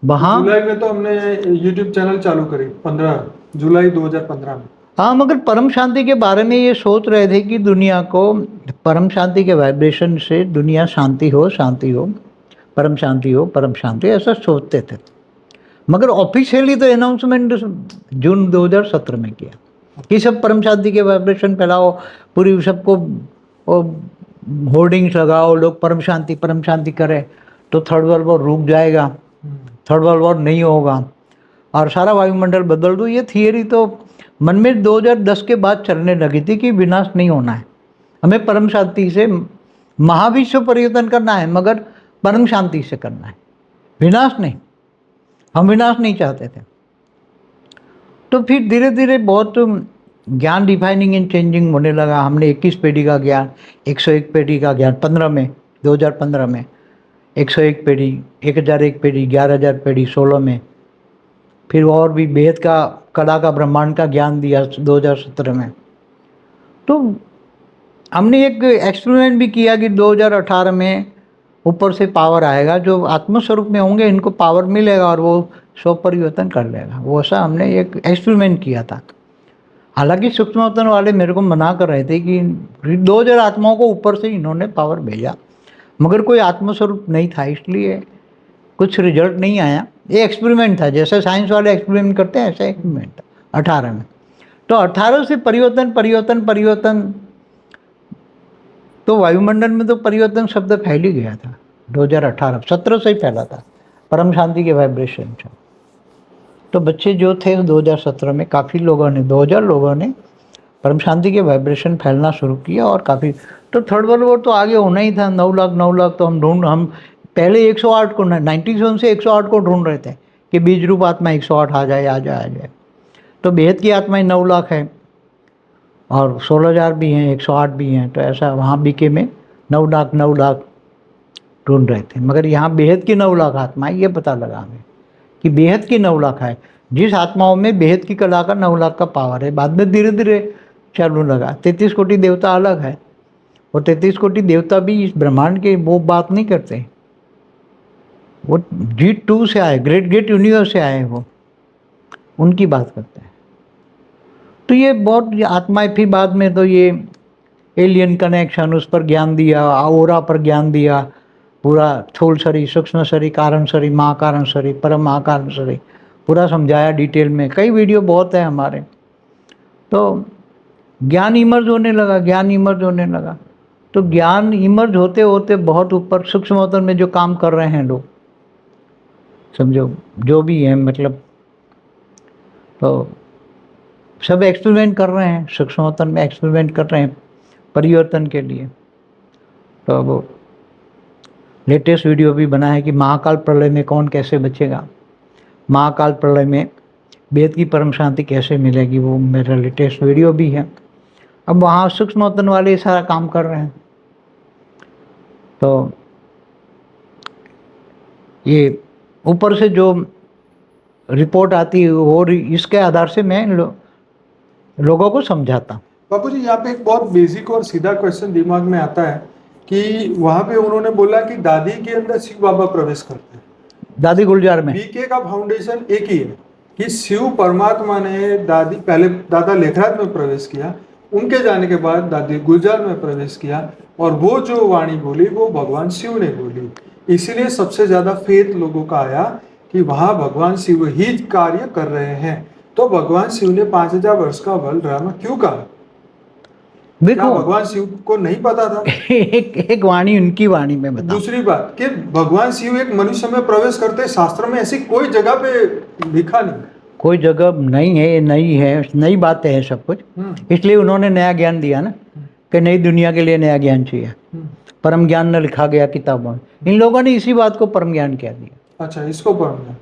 A: वहाँ
B: जुलाई में तो हमने यूट्यूब चैनल चालू करी, 15 जुलाई 2015 में।
A: हाँ, मगर परम शांति के बारे में ये सोच रहे थे कि दुनिया को परम शांति के वाइब्रेशन से दुनिया शांति हो, शांति हो, परम शांति हो, परम शांति, ऐसा सोचते थे। मगर ऑफिशियली तो अनाउंसमेंट जून 2017 में किया कि सब परम शांति के वाइब्रेशन फैलाओ, पूरी सबको होर्डिंग्स लगाओ, लोग परम शांति करें, तो थर्ड वर्ल्ड वॉर रुक जाएगा, थर्ड वर्ल्ड वॉर नहीं होगा और सारा वायुमंडल बदल दो। ये थियरी तो मन में 2010 के बाद चलने लगी थी कि विनाश नहीं होना है, हमें परम शांति से महाविश्व परिवर्तन करना है, मगर परम शांति से करना है, विनाश नहीं। हम विनाश नहीं चाहते थे। तो फिर धीरे धीरे बहुत ज्ञान डिफाइनिंग एंड चेंजिंग होने लगा। हमने 21 पीढ़ी का ज्ञान, 101 पीढ़ी का ज्ञान 15 में, 2015 में 101 पीढ़ी, 1001 पीढ़ी, 11,000 पीढ़ी 16 में, फिर और भी बेहद का कला का ब्रह्मांड का ज्ञान दिया 2017 में। तो हमने एक एक्सपेरिमेंट भी किया कि 2018 में ऊपर से पावर आएगा, जो आत्मस्वरूप में होंगे इनको पावर मिलेगा और वो स्व परिवर्तन कर लेगा। वो ऐसा हमने एक एक्सपेरिमेंट किया था। हालांकि सूक्ष्मतन वाले मेरे को मना कर रहे थे कि 2000 आत्माओं को ऊपर से इन्होंने पावर भेजा, मगर कोई आत्मस्वरूप नहीं था, इसलिए कुछ रिजल्ट नहीं आया। ये एक्सपेरिमेंट था, जैसे साइंस वाले एक्सपेरिमेंट करते हैं ऐसा एक्सपेरिमेंट था 18 में। तो 18 से परिवर्तन तो वायुमंडल में तो परिवर्तन शब्द फैल ही गया था 2018, 17 से ही फैला था परम शांति के वाइब्रेशन से। तो बच्चे जो थे 2017 में काफ़ी लोगों ने, 2000 लोगों ने परम शांति के वाइब्रेशन फैलना शुरू किया और काफ़ी। तो थर्ड वर्ल्ड वॉर तो आगे होना ही था, 9 लाख तो हम पहले 108 को 97 से 108 को ढूंढ रहे थे कि बीज रूप आत्मा 108 आ जाए। तो बेहद की आत्माएं 9 लाख है और 16,000 भी हैं, 108 भी हैं। तो ऐसा वहाँ बीके में 9 लाख ढूंढ रहे थे, मगर यहाँ बेहद की 9 लाख आत्माएं, ये पता लगा हमें कि बेहद की 9 लाख है। जिस आत्माओं में बेहद की कला का 9 लाख का पावर है। बाद में धीरे धीरे चालू लगा। 33 कोटि देवता अलग है, और 33 कोटि देवता भी इस ब्रह्मांड के वो बात नहीं करते, वो G2 से आए, ग्रेट यूनिवर्स से आए, वो उनकी बात करते हैं। तो ये बहुत आत्माएं, फिर बाद में तो ये एलियन कनेक्शन, उस पर ज्ञान दिया, ओरा पर ज्ञान दिया, पूरा स्थूल शरीर, सूक्ष्म शरीर, कारण शरीर, महाकारण शरीर, परम महाकारण शरीर, पूरा समझाया डिटेल में। कई वीडियो बहुत है हमारे। तो ज्ञान इमर्ज होने लगा। तो ज्ञान इमर्ज होते होते बहुत ऊपर सूक्ष्मतन में जो काम कर रहे हैं लोग, समझो जो भी है, मतलब तो सब एक्सपेरिमेंट कर रहे हैं, सूक्ष्मतन में एक्सपेरिमेंट कर रहे हैं परिवर्तन के लिए। तो वो लेटेस्ट वीडियो भी बना है कि महाकाल प्रलय में कौन कैसे बचेगा, महाकाल प्रलय में वेद की परम शांति कैसे मिलेगी, वो मेरा लेटेस्ट वीडियो भी है। अब वहाँ सूक्ष्मतन वाले सारा काम कर रहे हैं। तो ये ऊपर से जो रिपोर्ट आती है वो इसके आधार से मैं लोगों को समझाता हूँ।
B: बापू जी, यहाँ पे एक बहुत बेसिक और सीधा क्वेश्चन दिमाग में आता है कि वहाँ पे उन्होंने बोला कि दादी के अंदर शिव बाबा प्रवेश करते हैं,
A: दादी गुलजार में।
B: बीके का फाउंडेशन एक ही है कि शिव परमात्मा ने पहले दादा लेखराज में प्रवेश किया, उनके जाने के बाद दादी गुलजार में प्रवेश किया, और वो जो वाणी बोली वो भगवान शिव ने बोली। इसीलिए सबसे ज्यादा फेथ लोगों का आया कि वहाँ भगवान शिव ही कार्य कर रहे हैं। तो तो भगवान शिव ने 5000 वर्ष का बल ड्रामा क्यों कहा? क्या
A: देखो
B: भगवान शिव को नहीं पता था?
A: एक वाणी उनकी वाणी में बताओ।
B: दूसरी बात कि भगवान शिव एक मनुष्य में प्रवेश करते, शास्त्र में ऐसी कोई जगह पे लिखा नहीं।
A: कोई जगह नहीं है, ये नई है, नई बातें है सब कुछ, इसलिए उन्होंने नया ज्ञान दिया ना, कि नई दुनिया के लिए नया ज्ञान चाहिए। परम ज्ञान न लिखा गया किताबों में, इन लोगों ने इसी बात को परम ज्ञान कह दिया।
B: अच्छा, इसको पढ़ना।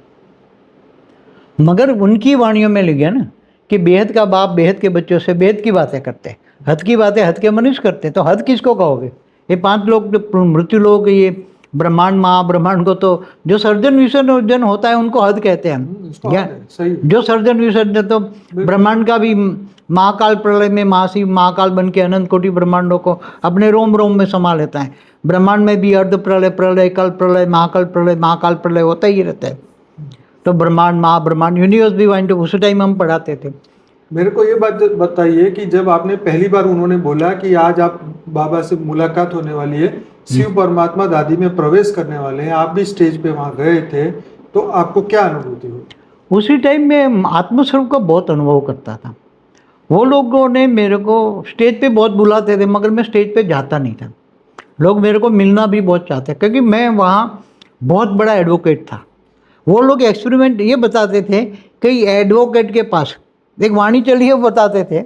A: मगर उनकी वाणियों में लिख गया ना कि बेहद का बाप बेहद के बच्चों से बेहद की बातें करते हैं, हद की बातें हद के मनुष्य करते हैं, तो हद किसको कहोगे? ये 5 लोग जो मृत्यु लोग, ये ब्रह्मांड महाब्रह्मांड को तो जो सर्जन विसर्जन होता है उनको हद कहते हैं हम।
B: इसको
A: या
B: हद है, सही है।
A: जो सर्जन विसर्जन तो ब्रह्मांड का भी महाकाल प्रलय में महाशिव महाकाल बन के अनंत कोटि ब्रह्मांडों को अपने रोम रोम में समा लेता है। ब्रह्मांड में भी अर्ध प्रलय प्रलय कल प्रलय महाकाल प्रलय होता ही रहता है। तो ब्रह्मांड महाब्रह्मांड यूनिवर्स भी वाइन, उस टाइम हम पढ़ाते थे।
B: मेरे को ये बात बताइए कि जब आपने पहली बार उन्होंने बोला कि आज आप बाबा से मुलाकात होने वाली है, शिव परमात्मा दादी में प्रवेश करने वाले हैं, आप भी स्टेज पे वहां गए थे, तो आपको क्या अनुभूति हुई?
A: उसी टाइम में आत्मस्वरूप का बहुत अनुभव करता था। वो लोगों ने मेरे को स्टेज पे बहुत बुलाते थे, मगर मैं स्टेज पे जाता नहीं था। लोग मेरे को मिलना भी बहुत चाहते, क्योंकि मैं वहाँ बहुत बड़ा एडवोकेट था। वो लोग एक्सपेरिमेंट ये बताते थे कि एडवोकेट के पास एक वाणी चली है, वो बताते थे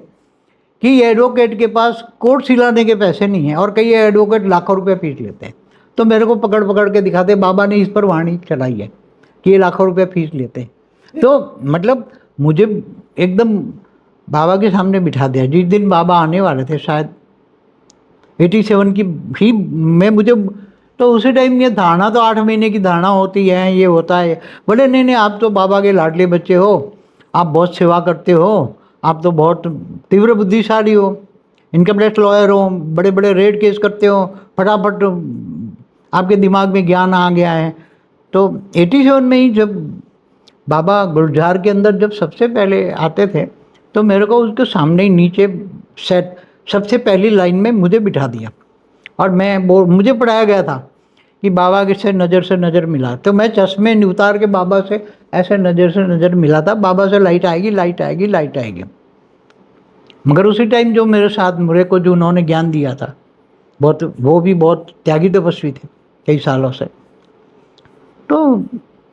A: कि एडवोकेट के पास कोर्ट सिलाने के पैसे नहीं है, और कई एडवोकेट लाखों रुपए फीस लेते हैं। तो मेरे को पकड़ पकड़ के दिखाते, बाबा ने इस पर वाणी चलाई है कि ये लाखों रुपए फीस लेते हैं। तो मतलब मुझे एकदम बाबा के सामने बिठा दिया। जिस दिन बाबा आने वाले थे, शायद 87 की ही में, मुझे तो उसी टाइम ये धारणा, तो 8 महीने की धारणा होती है, ये होता है। बोले नहीं नहीं, आप तो बाबा के लाडले बच्चे हो, आप बहुत सेवा करते हो, आप तो बहुत तीव्र बुद्धिशाली हो, इनकम टैक्स लॉयर हो, बड़े बड़े रेड केस करते हो, फटाफट आपके दिमाग में ज्ञान आ गया है। तो 87 में ही जब बाबा गुलजार के अंदर जब सबसे पहले आते थे, तो मेरे को उसके सामने ही नीचे सेट सबसे पहली लाइन में मुझे बिठा दिया, और मुझे पढ़ाया गया था कि बाबा के से नज़र मिला। तो मैं चश्मे उतार के बाबा से ऐसे नज़र से नज़र मिला था। बाबा से लाइट आएगी लाइट आएगी लाइट आएगी। मगर उसी टाइम जो मेरे साथ मेरे को जो उन्होंने ज्ञान दिया था, बहुत, वो भी बहुत त्यागी तपस्वी थे कई सालों से, तो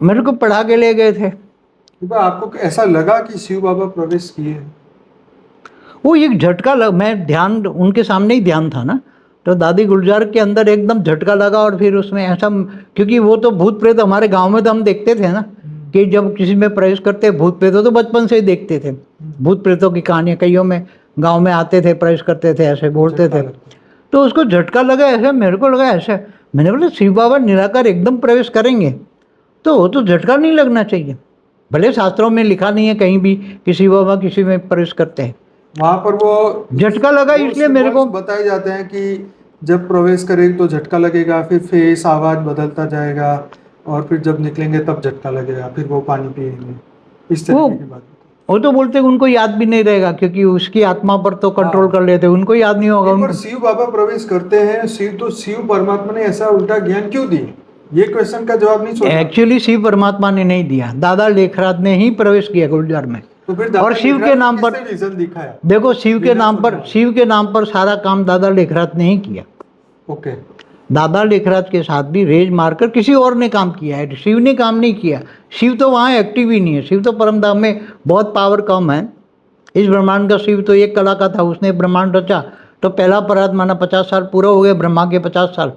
A: मेरे को पढ़ा के ले गए थे।
B: तो आपको ऐसा लगा कि शिव बाबा प्रवेश किए?
A: वो एक झटका मैं ध्यान उनके सामने ही ध्यान था ना, तो दादी गुलजार के अंदर एकदम झटका लगा। और फिर उसमें ऐसा, क्योंकि वो तो भूत प्रेत हमारे गांव में तो हम देखते थे ना, कि जब किसी में प्रवेश करते भूत प्रेत, तो बचपन से ही देखते थे भूत प्रेतों की कहानियाँ। कईयों में गांव में आते थे, प्रवेश करते थे, ऐसे बोलते थे। तो उसको झटका लगा ऐसे, मेरे को लगा ऐसे। मैंने बोला शिव बाबा निराकार एकदम प्रवेश करेंगे, तो वो तो झटका नहीं लगना चाहिए। भले शास्त्रों में लिखा नहीं है कहीं भी कि शिव बाबा किसी में प्रवेश करते हैं,
B: वहां पर वो
A: झटका लगा। इसलिए मेरे को
B: बताए जाते हैं कि जब प्रवेश करेंगे तो झटका लगेगा, फिर फेस आवाज बदलता जाएगा, और फिर जब निकलेंगे तब झटका लगेगा, फिर वो पानी पिएंगे, इस तरीके की बात।
A: वो तो बोलते हैं उनको याद भी नहीं रहेगा, क्योंकि उसकी आत्मा पर तो कंट्रोल कर लेते, उनको याद नहीं होगा।
B: पर शिव बाबा प्रवेश करते हैं, शिव परमात्मा ने ऐसा उल्टा ज्ञान क्यों दिया? ये क्वेश्चन का जवाब नहीं सोचा।
A: एक्चुअली शिव परमात्मा ने नहीं दिया, दादा लेखराज ने ही प्रवेश किया गुलजार में।
B: तो फिर
A: और शिव के नाम पर
B: विजन दिखाया?
A: देखो, शिव के नाम पर सारा काम दादा लेखराज ने ही किया।
B: ओके।
A: दादा लेखराज के साथ भी रेज मारकर किसी और ने काम किया है, शिव ने काम नहीं किया। शिव तो वहाँ एक्टिव ही नहीं है। शिव तो परमधाम में बहुत पावर कम है। इस ब्रह्मांड का शिव तो एक कला का था, उसने ब्रह्मांड रचा। तो पहला परात माना 50 साल पूरा हो गए, ब्रह्मा के 50 साल,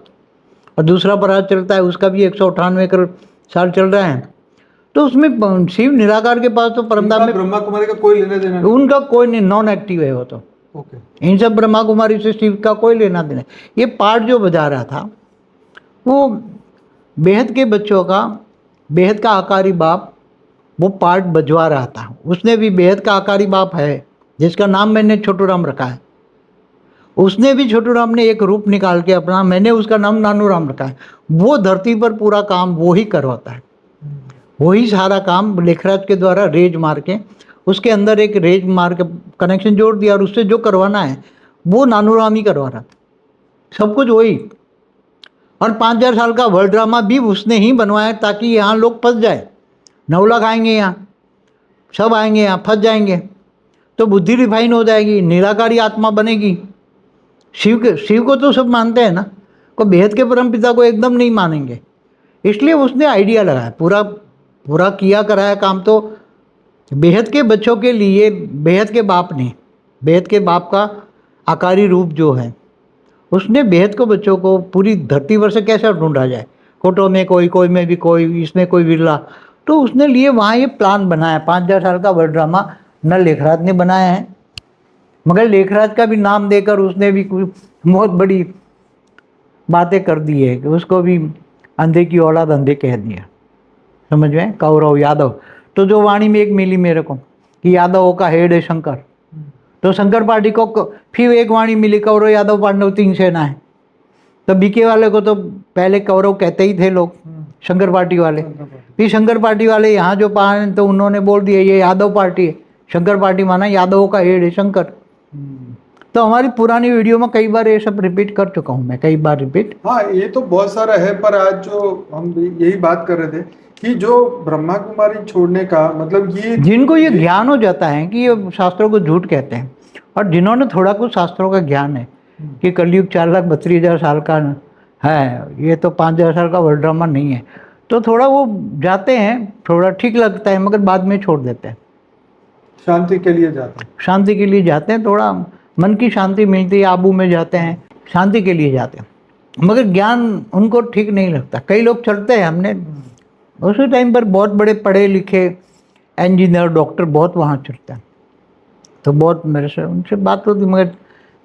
A: और दूसरा परात चलता है, उसका भी 198 करोड़ साल चल रहा है। तो उसमें शिव निराकार के पास तो परमधाम में
B: ब्रह्मा कुमारी का कोई लेना देना,
A: उनका कोई नहीं, नॉन एक्टिव है वो तो।
B: ओके।
A: इन सब ब्रह्मा कुमारी से शिव का कोई लेना देना। ये पार्ट जो बजा रहा था वो बेहद के बच्चों का, बेहद का आकारी बाप वो पार्ट बजवा रहा था। उसने भी बेहद का आकारी बाप है, जिसका नाम मैंने छोटू राम रखा है। उसने भी, छोटू राम ने एक रूप निकाल के अपना, मैंने उसका नाम नानू राम रखा है। वो धरती पर पूरा काम वो ही करवाता है, वही सारा काम लेखराज के द्वारा रेज मार के, उसके अंदर एक रेज मार के कनेक्शन जोड़ दिया, और उससे जो करवाना है वो नानू राम ही करवा रहा था, सब कुछ वही। और 5000 साल का वर्ल्ड ड्रामा भी उसने ही बनवाया, ताकि यहाँ लोग फंस जाए। 9 लाख आएंगे यहाँ, सब आएंगे यहाँ, फंस जाएंगे, तो बुद्धि रिफाइन हो जाएगी, निराकारी आत्मा बनेगी। शिव को तो सब मानते हैं ना, को बेहद के परम पिता को एकदम नहीं मानेंगे। इसलिए उसने आइडिया लगाया, पूरा किया कराया काम तो बेहद के बच्चों के लिए। बेहद के बाप ने, बेहद के बाप का आकारी रूप जो है, उसने बेहद को बच्चों को पूरी धरती पर से कैसे ढूंढा जाए, कोटों में कोई में भी कोई, इसमें कोई बिरला, तो उसने लिए वहाँ ये प्लान बनाया। 5,000 साल का वर्ल्ड ड्रामा न लेखराज ने बनाया है, मगर लेखराज का भी नाम देकर उसने भी कुछ बहुत बड़ी बातें कर दी है कि उसको भी अंधे की औलाद अंधे कह दिया, समझ में, कौरव यादव। तो जो वाणी में एक मिली मेरे को कि यादवों का हेड है शंकर, तो शंकर पार्टी को फिर एक वाणी मिली, कौरव यादव पांडव 3 सेना है। तो बीके वाले को तो पहले कौरव कहते ही थे लोग, शंकर पार्टी वाले। फिर शंकर पार्टी वाले यहाँ जो पाए तो उन्होंने बोल दिया ये यादव पार्टी है, शंकर पार्टी माना यादवों का हेड है शंकर। तो हमारी पुरानी वीडियो में कई बार ये सब रिपीट कर चुका हूँ मैं, कई बार रिपीट।
B: हाँ, ये तो बहुत सारा है, पर आज जो हम यही बात कर रहे थे कि जो ब्रह्मा कुमारी छोड़ने का मतलब ये,
A: जिनको ये ज्ञान हो जाता है कि ये शास्त्रों को झूठ कहते हैं, और जिन्होंने थोड़ा कुछ शास्त्रों का ज्ञान है कि कलयुग 4,32,000 साल का है, ये तो 5,000 साल का वर्ल्ड ड्रामा नहीं है, तो थोड़ा वो जाते हैं, थोड़ा ठीक लगता है, मगर बाद में छोड़ देते हैं।
B: शांति के लिए जाते हैं,
A: शांति के लिए जाते हैं, थोड़ा मन की शांति मिलती है, आबू में जाते हैं, शांति के लिए जाते हैं, मगर ज्ञान उनको ठीक नहीं लगता। कई लोग चलते हैं, हमने उसी टाइम पर बहुत बड़े पढ़े लिखे इंजीनियर डॉक्टर बहुत वहाँ चलते हैं, तो बहुत मेरे से उनसे बात होती, मगर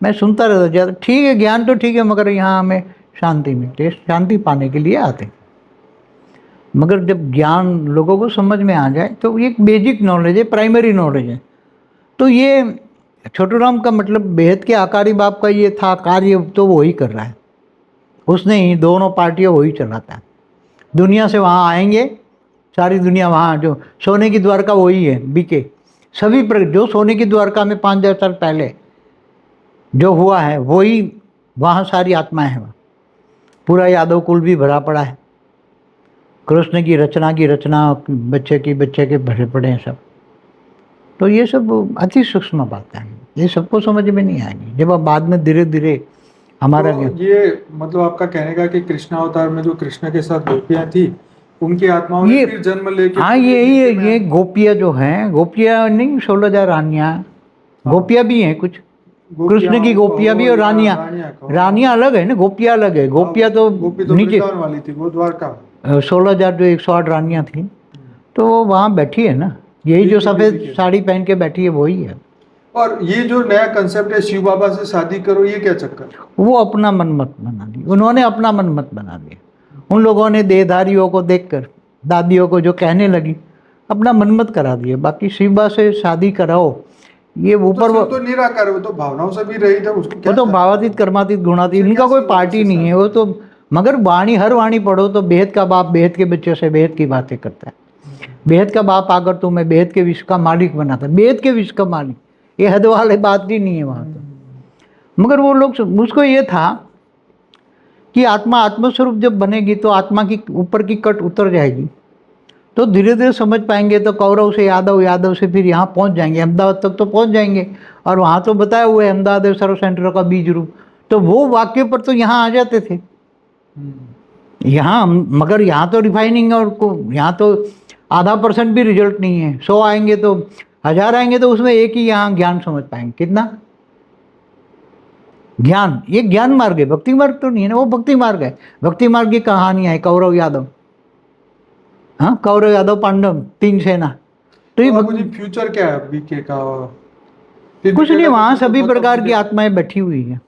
A: मैं सुनता रहता ज़्यादा। ठीक है, ज्ञान तो ठीक है, मगर यहाँ हमें शांति मिलती है, शांति पाने के लिए आते हैं। मगर जब ज्ञान लोगों को समझ में आ जाए तो ये एक बेसिक नॉलेज है, प्राइमरी नॉलेज है। तो ये छोटू राम का मतलब बेहद के आकारी बाप का ये था कार्य, तो वो ही कर रहा है, उसने ही दोनों पार्टियाँ वही चलाता है। दुनिया से वहाँ आएंगे, सारी दुनिया वहाँ, जो सोने की द्वारका वही है बीके, सभी जो सोने की द्वारका में 5,000 साल पहले जो हुआ है वही वहाँ सारी आत्माएं हैं। पूरा यादव कुल भी भरा पड़ा है, कृष्ण की रचना बच्चे के भरे पड़े हैं सब। तो ये सब अति सूक्ष्म बातें हैं, ये सबको समझ में नहीं आएंगी जब आप बाद में धीरे धीरे हमारा
B: तो ये मतलब आपका कहने का कि कृष्ण अवतार में जो कृष्ण के साथ गोपियाँ थी, उनकी आत्माओं ने फिर जन्म लेके,
A: हाँ ये गोपियाँ जो हैं, गोपियाँ नहीं, 16,000 रानियाँ, गोपियाँ भी हैं कुछ, कृष्ण की गोपियाँ भी और रानियाँ अलग है ना, गोपियाँ अलग है। गोपियाँ तो नीचे
B: वाली थी, वो द्वारका
A: 16,000 जो 108 रानियाँ थी, तो वो वहाँ बैठी है ना, यही जो सफ़ेद साड़ी पहन के बैठी है वही है।
B: और ये जो नया कंसेप्ट है शिव बाबा से शादी करो, ये क्या चक्कर?
A: वो अपना मन मत बना दिया, उन्होंने अपना मन मत बना दिया। उन लोगों ने देहधारियों को देखकर, दादियों को जो कहने लगी, अपना मन मत करा दिया। बाकी शिव बाबा से शादी कराओ, ये ऊपर
B: तो निराकार, वो तो भावनाओं से भी रही था, उसको
A: वो तो भावातीत कर्मातीत गुणातीत, इनका कोई पार्टी नहीं है वो तो। मगर वाणी, हर वाणी पढ़ो तो बेहद का बाप बेहद के बच्चे से बेहद की बातें करता है। बेहद का बाप आकर तुम्हें बेहद के विश्व का मालिक बनाता है, बेहद के विश्व का मालिक, ये हद वाले बात भी नहीं है वहाँ तो। मगर वो लोग, उसको ये था कि आत्मा आत्मस्वरूप जब बनेगी तो आत्मा की ऊपर की कट उतर जाएगी, तो धीरे धीरे समझ पाएंगे, तो कौरव से यादव, यादव से फिर यहाँ पहुँच जाएंगे, अहमदाबाद तक तो पहुँच जाएंगे। और वहाँ तो बताया हुआ है अहमदाबाद सर्व सेंटर का बीज रूप, तो वो वाक्य पर तो यहाँ आ जाते थे यहाँ। मगर यहाँ तो रिफाइनिंग और यहाँ तो आधा % भी रिजल्ट नहीं है। 100 आएंगे तो 1000 आएंगे, तो उसमें एक ही यहाँ ज्ञान समझ पाएंगे। कितना ज्ञान, ये ज्ञान मार्ग है, भक्ति मार्ग तो नहीं है ना, वो भक्ति मार्ग है। भक्ति मार्ग की कहानियाँ है, कौरव यादव, हाँ कौरव यादव पांडव 3 सेना। तो ये
B: फ्यूचर क्या है बीके का?
A: कुछ नहीं, वहाँ सभी प्रकार की आत्माएं बैठी हुई है।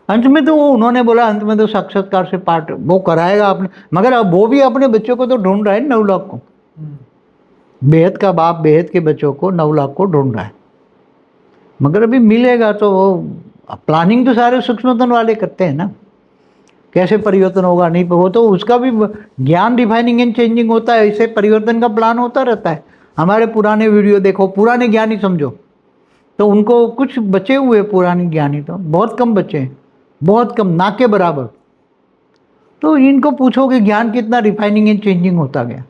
A: अंत में तो वो उन्होंने बोला, अंत में तो साक्षात्कार से पाठ वो कराएगा आपने, मगर अब वो भी अपने बच्चों को तो ढूंढ रहा है 9 लाख को। बेहद का बाप बेहद के बच्चों को 9 लाख को ढूंढ रहा है, मगर अभी मिलेगा तो वो प्लानिंग तो सारे सूक्ष्मतन वाले करते हैं ना, कैसे परिवर्तन होगा नहीं, वो तो उसका भी ज्ञान डिफाइनिंग एंड चेंजिंग होता है, इससे परिवर्तन का प्लान होता रहता है। हमारे पुराने वीडियो देखो, पुराने ज्ञानी समझो तो उनको कुछ बचे हुए पुराने ज्ञानी तो बहुत कम बचे हैं, बहुत कम, ना के बराबर। तो इनको पूछो कि ज्ञान कितना रिफाइनिंग एंड चेंजिंग होता गया,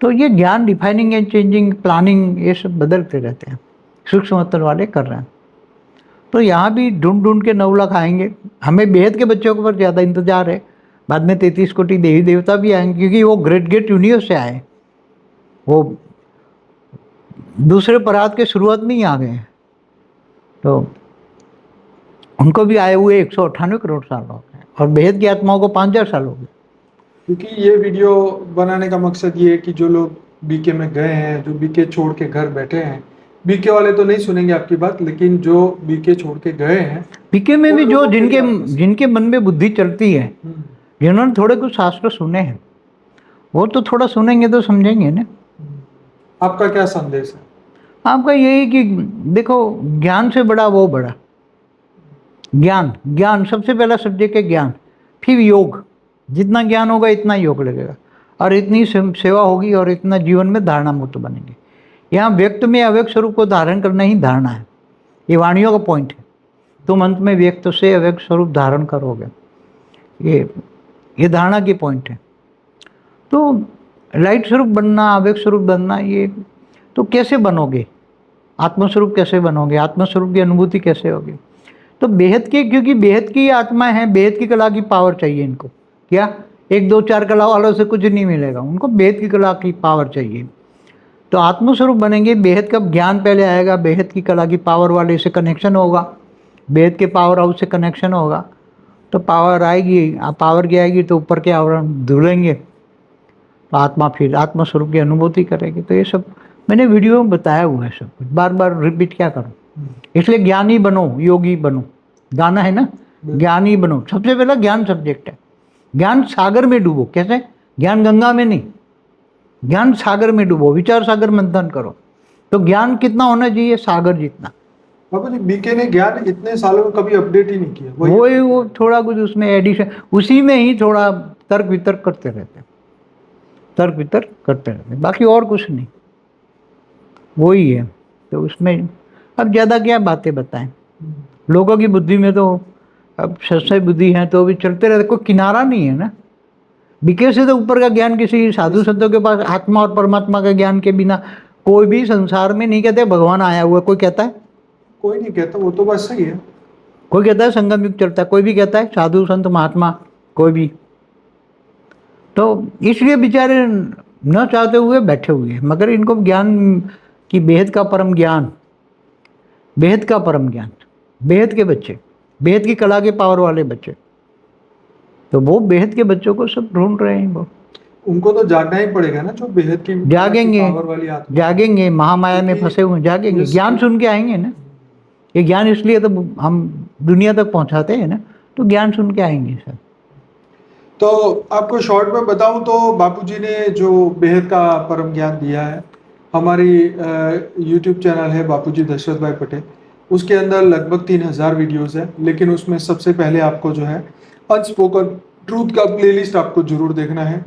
A: तो ये ज्ञान डिफाइनिंग एंड चेंजिंग, प्लानिंग, ये सब बदलते रहते हैं, सूक्ष्म स्तर वाले कर रहे हैं। तो यहाँ भी ढूंढ ढूंढ के 9 लाख आएंगे। हमें बेहद के बच्चों के ऊपर ज़्यादा इंतजार है। बाद में 33 कोटि देवी देवता भी आएंगे, क्योंकि वो ग्रेट ग्रेट यूनिवर्स से आए, वो दूसरे परात के शुरुआत में ही आ गए। तो उनको भी आए हुए 198 करोड़ साल हो गए, और बेहद की आत्माओं को 5000 साल हो गए।
B: क्योंकि ये वीडियो बनाने का मकसद ये है कि जो लोग बीके में गए हैं, जो बीके छोड़ के घर बैठे हैं, बीके वाले तो नहीं सुनेंगे आपकी बात, लेकिन जो बीके छोड़ के गए हैं,
A: बीके में
B: उन
A: भी जो
B: लोगों के लिए आप-
A: जिनके मन में बुद्धि चलती है, जिन्होंने थोड़े कुछ शास्त्र सुने हैं, वो तो थोड़ा सुनेंगे तो समझेंगे ना।
B: आपका क्या संदेश है?
A: आपका यही कि देखो, ज्ञान से बड़ा वो बड़ा। ज्ञान, ज्ञान सबसे पहला सब्जेक्ट है ज्ञान, फिर योग। जितना ज्ञान होगा इतना योग लगेगा, और इतनी सेवा होगी, और इतना जीवन में धारणा मुक्त बनेंगे। यहाँ व्यक्त में अव्यक्त स्वरूप को धारण करना ही धारणा है, ये वाणियों का पॉइंट है। तुम अंत में व्यक्त से अव्यक्त स्वरूप धारण करोगे, ये धारणा की पॉइंट है। तो लाइट स्वरूप बनना, अव्यक्त स्वरूप बनना, ये तो कैसे बनोगे? आत्मस्वरूप कैसे बनोगे? आत्मस्वरूप की अनुभूति कैसे होगी? तो बेहद की, क्योंकि बेहद की आत्मा है, बेहद की कला की पावर चाहिए इनको। क्या 1 2 4 कला वालों से कुछ नहीं मिलेगा, उनको बेहद की कला की पावर चाहिए। तो आत्मस्वरूप बनेंगे, बेहद का ज्ञान पहले आएगा, बेहद की कला की पावर वाले से कनेक्शन होगा, बेहद के पावर हाउस से कनेक्शन होगा। तो पावर आएगी, पावर की आएगी तो ऊपर के आवरण धुलेंगे, तो आत्मा फिर आत्मस्वरूप की अनुभूति करेगी। तो ये सब मैंने वीडियो में बताया हुआ है, सब कुछ बार बार रिपीट क्या करूँ। इसलिए ज्ञानी बनो, योगी बनो, गाना है ना, ज्ञानी बनो। सबसे पहला ज्ञान सब्जेक्ट है। ज्ञान सागर में डूबो। कैसे? ज्ञान गंगा में नहीं, ज्ञान सागर में डूबो, विचार सागर मंथन करो। तो ज्ञान कितना होना चाहिए? सागर जितना।
B: बाबा जी, बीके ने ज्ञान इतने सालों में कभी अपडेट ही नहीं किया।
A: वो थोड़ा कुछ उसमें एडिशन, उसी में ही थोड़ा तर्क वितर्क करते रहते, तर्क वितर्क करते रहते, बाकी और कुछ नहीं, वही है। तो उसमें अब ज़्यादा क्या बातें बताएं, लोगों की बुद्धि में तो अब सच्चाई बुद्धि है तो भी चलते रहते, कोई किनारा नहीं है ना। बीके से तो ऊपर का ज्ञान किसी साधु संतों के पास, आत्मा और परमात्मा का ज्ञान के बिना कोई भी संसार में नहीं कहते भगवान आया हुआ। कोई कहता है?
B: कोई नहीं कहता, वो तो बात सही है।
A: कोई कहता है संगम युग चलता है, कोई भी कहता है साधु संत महात्मा, कोई भी। तो इसलिए बेचारे न चाहते हुए बैठे हुए हैं, मगर इनको ज्ञान की बेहद का परम ज्ञान, बेहद का परम ज्ञान, बेहद के बच्चे, बेहद की कला के पावर वाले बच्चे, तो वो बेहद के बच्चों को सब ढूंढ रहे हैं। वो
B: उनको तो जागना ही पड़ेगा ना, जो बेहद की
A: जागेंगे,
B: पावर वाली आत्मा।
A: जागेंगे, महामाया में फंसे हुए जागेंगे, ज्ञान सुन के आएंगे ना। ये ज्ञान इसलिए तो हम दुनिया तक पहुंचाते हैं ना, तो ज्ञान सुन के आएंगे सर।
B: तो आपको शॉर्ट में बताऊं तो बापूजी ने जो बेहद का परम ज्ञान दिया है, हमारी यूट्यूब चैनल है बापूजी दशरथ भाई पटेल, उसके अंदर लगभग 3000 वीडियोस है। लेकिन उसमें सबसे पहले आपको जो है अनस्पोकन ट्रूथ का प्लेलिस्ट आपको जरूर देखना है,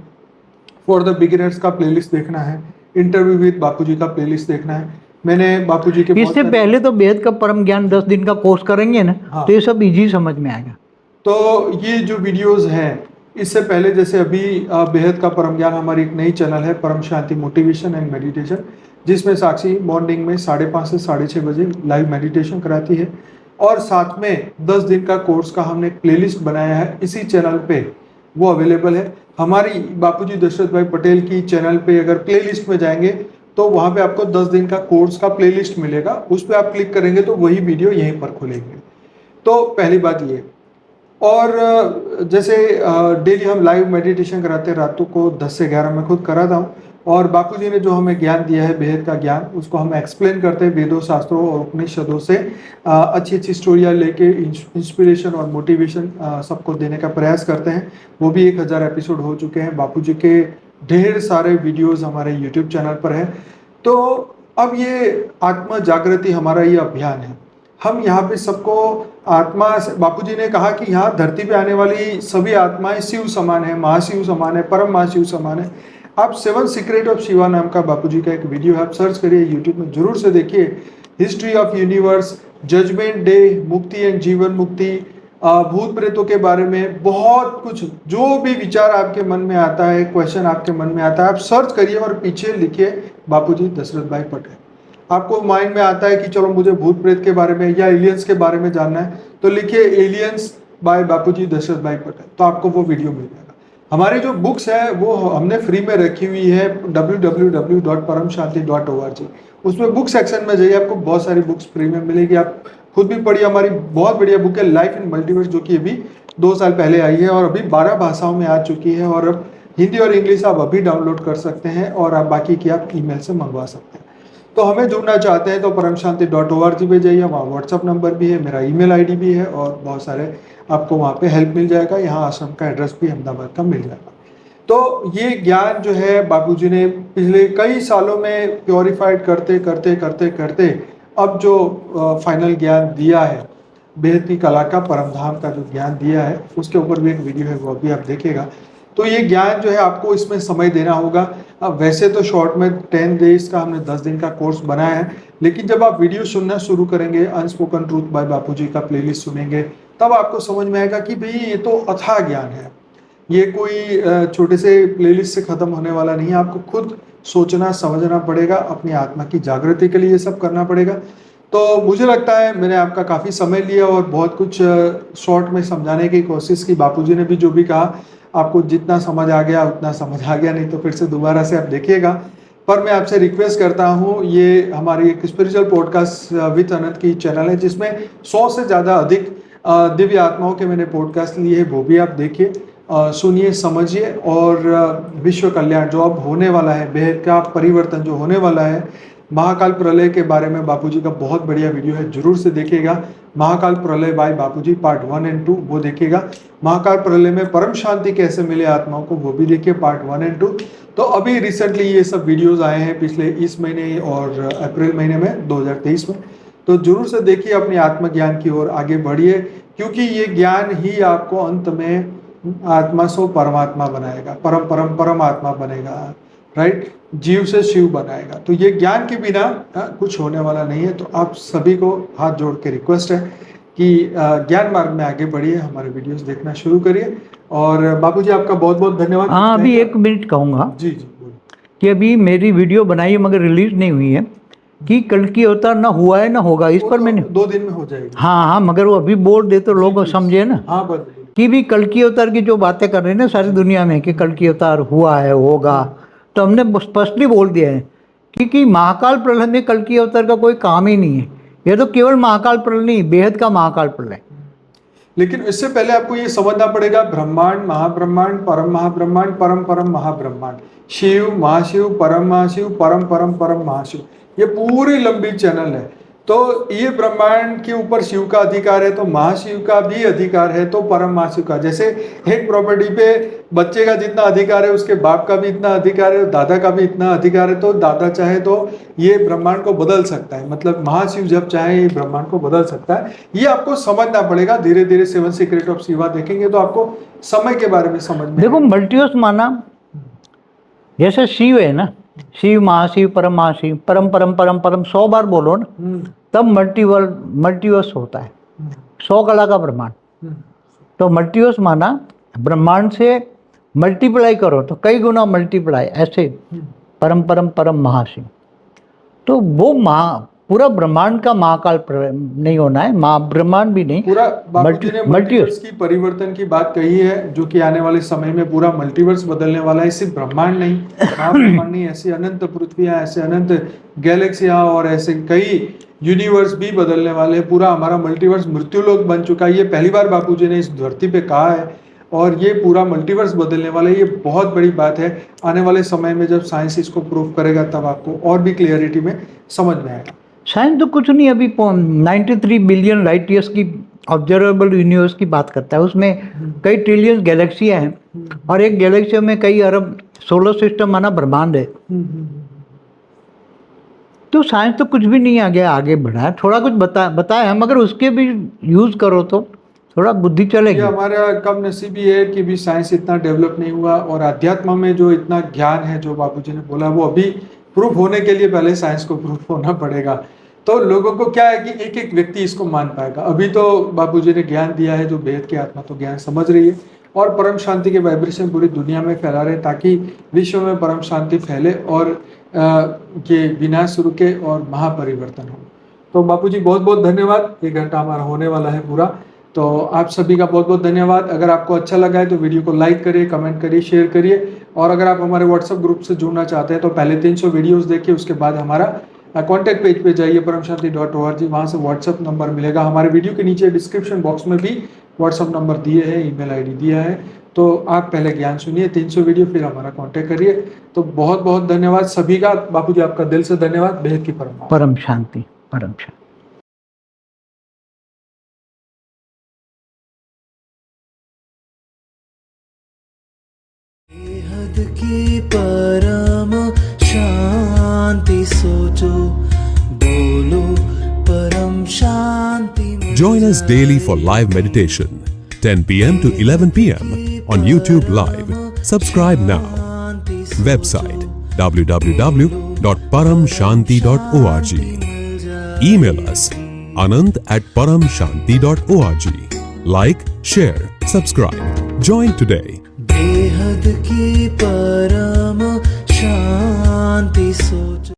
B: फॉर द बिगिनर्स का प्लेलिस्ट देखना है, इंटरव्यू विद बापूजी का प्लेलिस्ट देखना है। मैंने बापूजी के
A: इससे पहले तो बेहद का परम ज्ञान 10 दिन का कोर्स करेंगे ना,
B: हाँ।
A: तो ये सब इजी समझ में आएगा।
B: तो ये जो वीडियोस हैं, इससे पहले जैसे अभी बेहद का परम ज्ञान, हमारी एक नई चैनल है परम शांति मोटिवेशन एंड मेडिटेशन, जिसमें साक्षी मॉर्निंग में 5:30 से 6:30 बजे लाइव मेडिटेशन कराती है। और साथ में 10 दिन का कोर्स का हमने एक प्लेलिस्ट बनाया है इसी चैनल पे, वो अवेलेबल है। हमारी बापूजी दशरथ भाई पटेल की चैनल पे अगर प्लेलिस्ट में जाएंगे तो वहाँ पे आपको 10 दिन का कोर्स का प्लेलिस्ट मिलेगा, उस पर आप क्लिक करेंगे तो वही वीडियो यहीं पर खुलेंगे। तो पहली बात ये। और जैसे डेली हम लाइव मेडिटेशन कराते हैं रातों को 10 से 11, मैं खुद कराता हूँ। और बापूजी ने जो हमें ज्ञान दिया है बेहद का ज्ञान, उसको हम एक्सप्लेन करते हैं वेदों शास्त्रों और उपनिषदों से, अच्छी अच्छी स्टोरियाँ लेके इंस्पिरेशन और मोटिवेशन सबको देने का प्रयास करते हैं। वो भी 1000 एपिसोड हो चुके हैं। बापूजी के ढेर सारे वीडियोस हमारे यूट्यूब चैनल पर है। तो अब ये आत्मा जागृति हमारा ये अभियान है। हम यहाँ पे सबको आत्मा, बापूजी ने कहा कि यहाँ धरती पे आने वाली सभी आत्माएं शिव समान है, महाशिव समान है, परम महाशिव समान है। आप 7 सीक्रेट ऑफ शिवा नाम का बापूजी का एक वीडियो है, आप सर्च करिए यूट्यूब में, जरूर से देखिए। History of universe, judgement day, मुक्ति एंड जीवन मुक्ति, भूत प्रेतों के बारे में बहुत कुछ, जो भी विचार आपके मन में आता है, क्वेश्चन आपके मन में आता है, आप सर्च करिए और पीछे लिखिए बापूजी दशरथ भाई पटेल। आपको माइंड में आता है कि चलो मुझे भूत प्रेत के बारे में या एलियंस के बारे में जानना है, तो लिखिए एलियंस बाय बापूजी दशरथ भाई पटेल, तो आपको वो वीडियो मिल जाएगा। हमारी जो बुक्स है वो हमने फ्री में रखी हुई है www.paramshanti.org। उसमें बुक सेक्शन में जाइए, आपको बहुत सारी बुक्स फ्री में मिलेगी, आप खुद भी पढ़िए। हमारी बहुत बढ़िया बुक है लाइफ इन मल्टीवर्स, जो कि अभी 2 साल पहले आई है और अभी 12 भाषाओं में आ चुकी है, और अब हिंदी और इंग्लिश आप अभी डाउनलोड कर सकते हैं, और आप बाकी की आप ईमेल से मंगवा सकते हैं। तो हमें जुड़ना चाहते हैं तो paramshanti.org पे जाइए, वहाँ व्हाट्सअप नंबर भी है, मेरा ईमेल आईडी भी है, और बहुत सारे आपको वहाँ पे हेल्प मिल जाएगा। यहाँ आश्रम का एड्रेस भी अहमदाबाद का मिल जाएगा। तो ये ज्ञान जो है बापूजी ने पिछले कई सालों में प्योरीफाइड करते करते करते करते अब जो फाइनल ज्ञान दिया है, बेहद की कला का परम धाम का जो ज्ञान दिया है, उसके ऊपर भी एक वीडियो है, वो अभी आप देखिएगा। तो ये ज्ञान जो है आपको इसमें समय देना होगा। अब वैसे तो शॉर्ट में 10 डेज का हमने 10 दिन का कोर्स बनाया है, लेकिन जब आप वीडियो सुनना शुरू करेंगे, अनस्पोकन ट्रूथ बाय बापूजी का प्लेलिस्ट सुनेंगे, तब आपको समझ में आएगा कि भाई ये तो अथाह ज्ञान है, ये कोई छोटे से प्लेलिस्ट से खत्म होने वाला नहीं है। आपको खुद सोचना समझना पड़ेगा, अपनी आत्मा की जागृति के लिए ये सब करना पड़ेगा। तो मुझे लगता है मैंने आपका काफ़ी समय लिया और बहुत कुछ शॉर्ट में समझाने की कोशिश की। बापूजी ने भी जो भी कहा, आपको जितना समझ आ गया उतना समझ आ गया, नहीं तो फिर से दोबारा से आप देखिएगा। पर मैं आपसे रिक्वेस्ट करता हूँ, ये हमारी एक स्पिरिचुअल पॉडकास्ट विद अनंत की चैनल है, जिसमें 100 से ज़्यादा अधिक दिव्य आत्माओं के मैंने पॉडकास्ट लिए हैं, वो भी आप देखिए, सुनिए, समझिए, और विश्व कल्याण जो अब होने वाला है, बेहद का परिवर्तन जो होने वाला है, महाकाल प्रलय के बारे में बापूजी का बहुत बढ़िया वीडियो है, जरूर से देखिएगा। महाकाल प्रलय बाय बापूजी पार्ट 1 और 2 वो देखिएगा। महाकाल प्रलय में परम शांति कैसे मिले आत्माओं को, वो भी देखिए पार्ट 1 और 2। तो अभी रिसेंटली ये सब वीडियोस आए हैं पिछले इस महीने और अप्रैल महीने में 2023 में, तो जरूर से देखिए, अपने आत्मज्ञान की ओर आगे बढ़िए, क्योंकि ये ज्ञान ही आपको अंत में आत्मा से परमात्मा बनाएगा, परम परम परमात्मा बनेगा, राइट, जीव से शिव बनाएगा। तो ये ज्ञान के बिना कुछ होने वाला नहीं है। तो आप सभी को हाथ जोड़ के रिक्वेस्ट है कि ज्ञान मार्ग में आगे बढ़िए, हमारे वीडियोस देखना शुरू करिए। और बापूजी आपका बहुत बहुत धन्यवाद।
A: हाँ, अभी 1 मिनट कहूँगा
B: जी जी बोलिए।
A: कि अभी मेरी वीडियो बनाई है मगर रिलीज नहीं हुई है, कि कल की अवतार ना हुआ है ना होगा, इस पर मैंने
B: 2 दिन में हो जाएगी।
A: हाँ हाँ, मगर वो अभी बोल दे तो लोग समझे ना,
B: हाँ बोलिए।
A: कि भी कल की अवतार की जो बातें कर रहे हैं ना सारी दुनिया में कि कल की अवतार हुआ है होगा, तो हमने स्पष्टली बोल दिया है कि महाकाल प्रलय में कल की अवतार का कोई काम ही नहीं है। ये तो केवल महाकाल प्रलय नहीं, बेहद का महाकाल प्रलय।
B: लेकिन इससे पहले आपको ये समझना पड़ेगा, ब्रह्मांड, महाब्रह्मांड, परम महाब्रह्मांड, परम परम महाब्रह्मांड, शिव, महाशिव, परम महाशिव, परम परम परम महाशिव, ये पूरी लंबी चैनल है। तो ये ब्रह्मांड के ऊपर शिव का अधिकार है, तो महाशिव का भी अधिकार है, तो परम महाशिव का। जैसे एक प्रॉपर्टी पे बच्चे का जितना अधिकार है, उसके बाप का भी इतना अधिकार है, दादा का भी इतना अधिकार है। तो दादा चाहे तो ये ब्रह्मांड को बदल सकता है, मतलब महाशिव जब चाहे ये ब्रह्मांड को बदल सकता है। ये आपको समझना पड़ेगा। धीरे धीरे 7 सीक्रेट ऑफ शिवा देखेंगे तो आपको समय के बारे में समझ में
A: देखो, मल्टीवर्स माना जैसे शिव है ना, शिव, महाशिव, परम महाशिव, परम परम परम परम 100 बार बोलो ना, तब मल्टीवर्स होता है। 100 कला का ब्रह्मांड। तो मल्टीवर्स माना ब्रह्मांड से मल्टीप्लाई करो तो कई गुना मल्टीप्लाई, ऐसे परम परम परम महाशिव। तो वो पूरा ब्रह्मांड का महाकाल प्रलय नहीं होना है, ब्रह्मांड भी नहीं,
B: पूरा। बापूजी ने मल्टीवर्स की परिवर्तन की बात कही है, जो कि आने वाले समय में पूरा मल्टीवर्स बदलने वाला है। सिर्फ ब्रह्मांड नहीं, महाब्रह्मांड नहीं, ऐसे अनंत पृथ्वियां, ऐसे अनंत गैलेक्सियां और ऐसे कई यूनिवर्स भी बदलने वाले हैं। पूरा हमारा मल्टीवर्स मृत्युलोक बन चुका है। ये पहली बार बापूजी ने इस धरती पे कहा है, और ये पूरा मल्टीवर्स बदलने वाला है। ये बहुत बड़ी बात है। आने वाले समय में जब साइंस इसको प्रूव करेगा, तब आपको और भी क्लियरिटी में समझ में आएगा।
A: साइंस तो कुछ नहीं, अभी 93 बिलियन लाइट ईयर्स की ऑब्जर्वेबल यूनिवर्स की बात करता है। उसमें कई ट्रिलियन गैलेक्सियां हैं, और एक गैलेक्सी में कई अरब सोलर सिस्टम माना ब्रह्मांड है। तो साइंस तो कुछ भी नहीं आगे बढ़ा है, थोड़ा कुछ बताया है, मगर उसके भी यूज करो तो थोड़ा बुद्धि चलेगी।
B: ये हमारा कम नसीबी है कि भी साइंस इतना डेवलप नहीं हुआ, और अध्यात्म में जो इतना ज्ञान है जो बापूजी ने बोला, वो अभी प्रूफ होने के लिए पहले साइंस को प्रूफ होना पड़ेगा। तो लोगों को क्या है कि एक एक व्यक्ति इसको मान पाएगा। अभी तो बापूजी ने ज्ञान दिया है, जो बेहद की आत्मा तो ज्ञान समझ रही है और परम शांति के वाइब्रेशन पूरी दुनिया में फैला रहे, ताकि विश्व में परम शांति फैले और ये विनाश रुके और महापरिवर्तन हो। तो बापूजी बहुत बहुत धन्यवाद। 1 घंटा हमारा होने वाला है पूरा, तो आप सभी का बहुत बहुत धन्यवाद। अगर आपको अच्छा लगा है तो वीडियो को लाइक करिए, कमेंट करिए, शेयर करिए। और अगर आप हमारे व्हाट्सएप ग्रुप से जुड़ना चाहते हैं तो पहले 300 वीडियोस देखिए, उसके बाद हमारा कॉन्टैक्ट पेज पे जाइए paramshanti.org, वहाँ से व्हाट्सएप नंबर मिलेगा। हमारे वीडियो के नीचे डिस्क्रिप्शन बॉक्स में भी व्हाट्सएप नंबर दिए हैं, ईमेल आईडी दिया है। तो आप पहले ज्ञान सुनिए 300 वीडियो, फिर हमारा कॉन्टैक्ट करिए। तो बहुत बहुत धन्यवाद सभी का। बापूजी आपका दिल से धन्यवाद। बेहद की
A: परम शांति, परम शांति।
C: बेहद की परम शांति सोचो, बोलो परम शांति।
D: Join us daily for live meditation, 10 p.m. to 11 p.m. on YouTube Live. Subscribe now. Website www.paramshanti.org. Email us anand@paramshanti.org. Like, share, subscribe. Join today.
C: बेहद की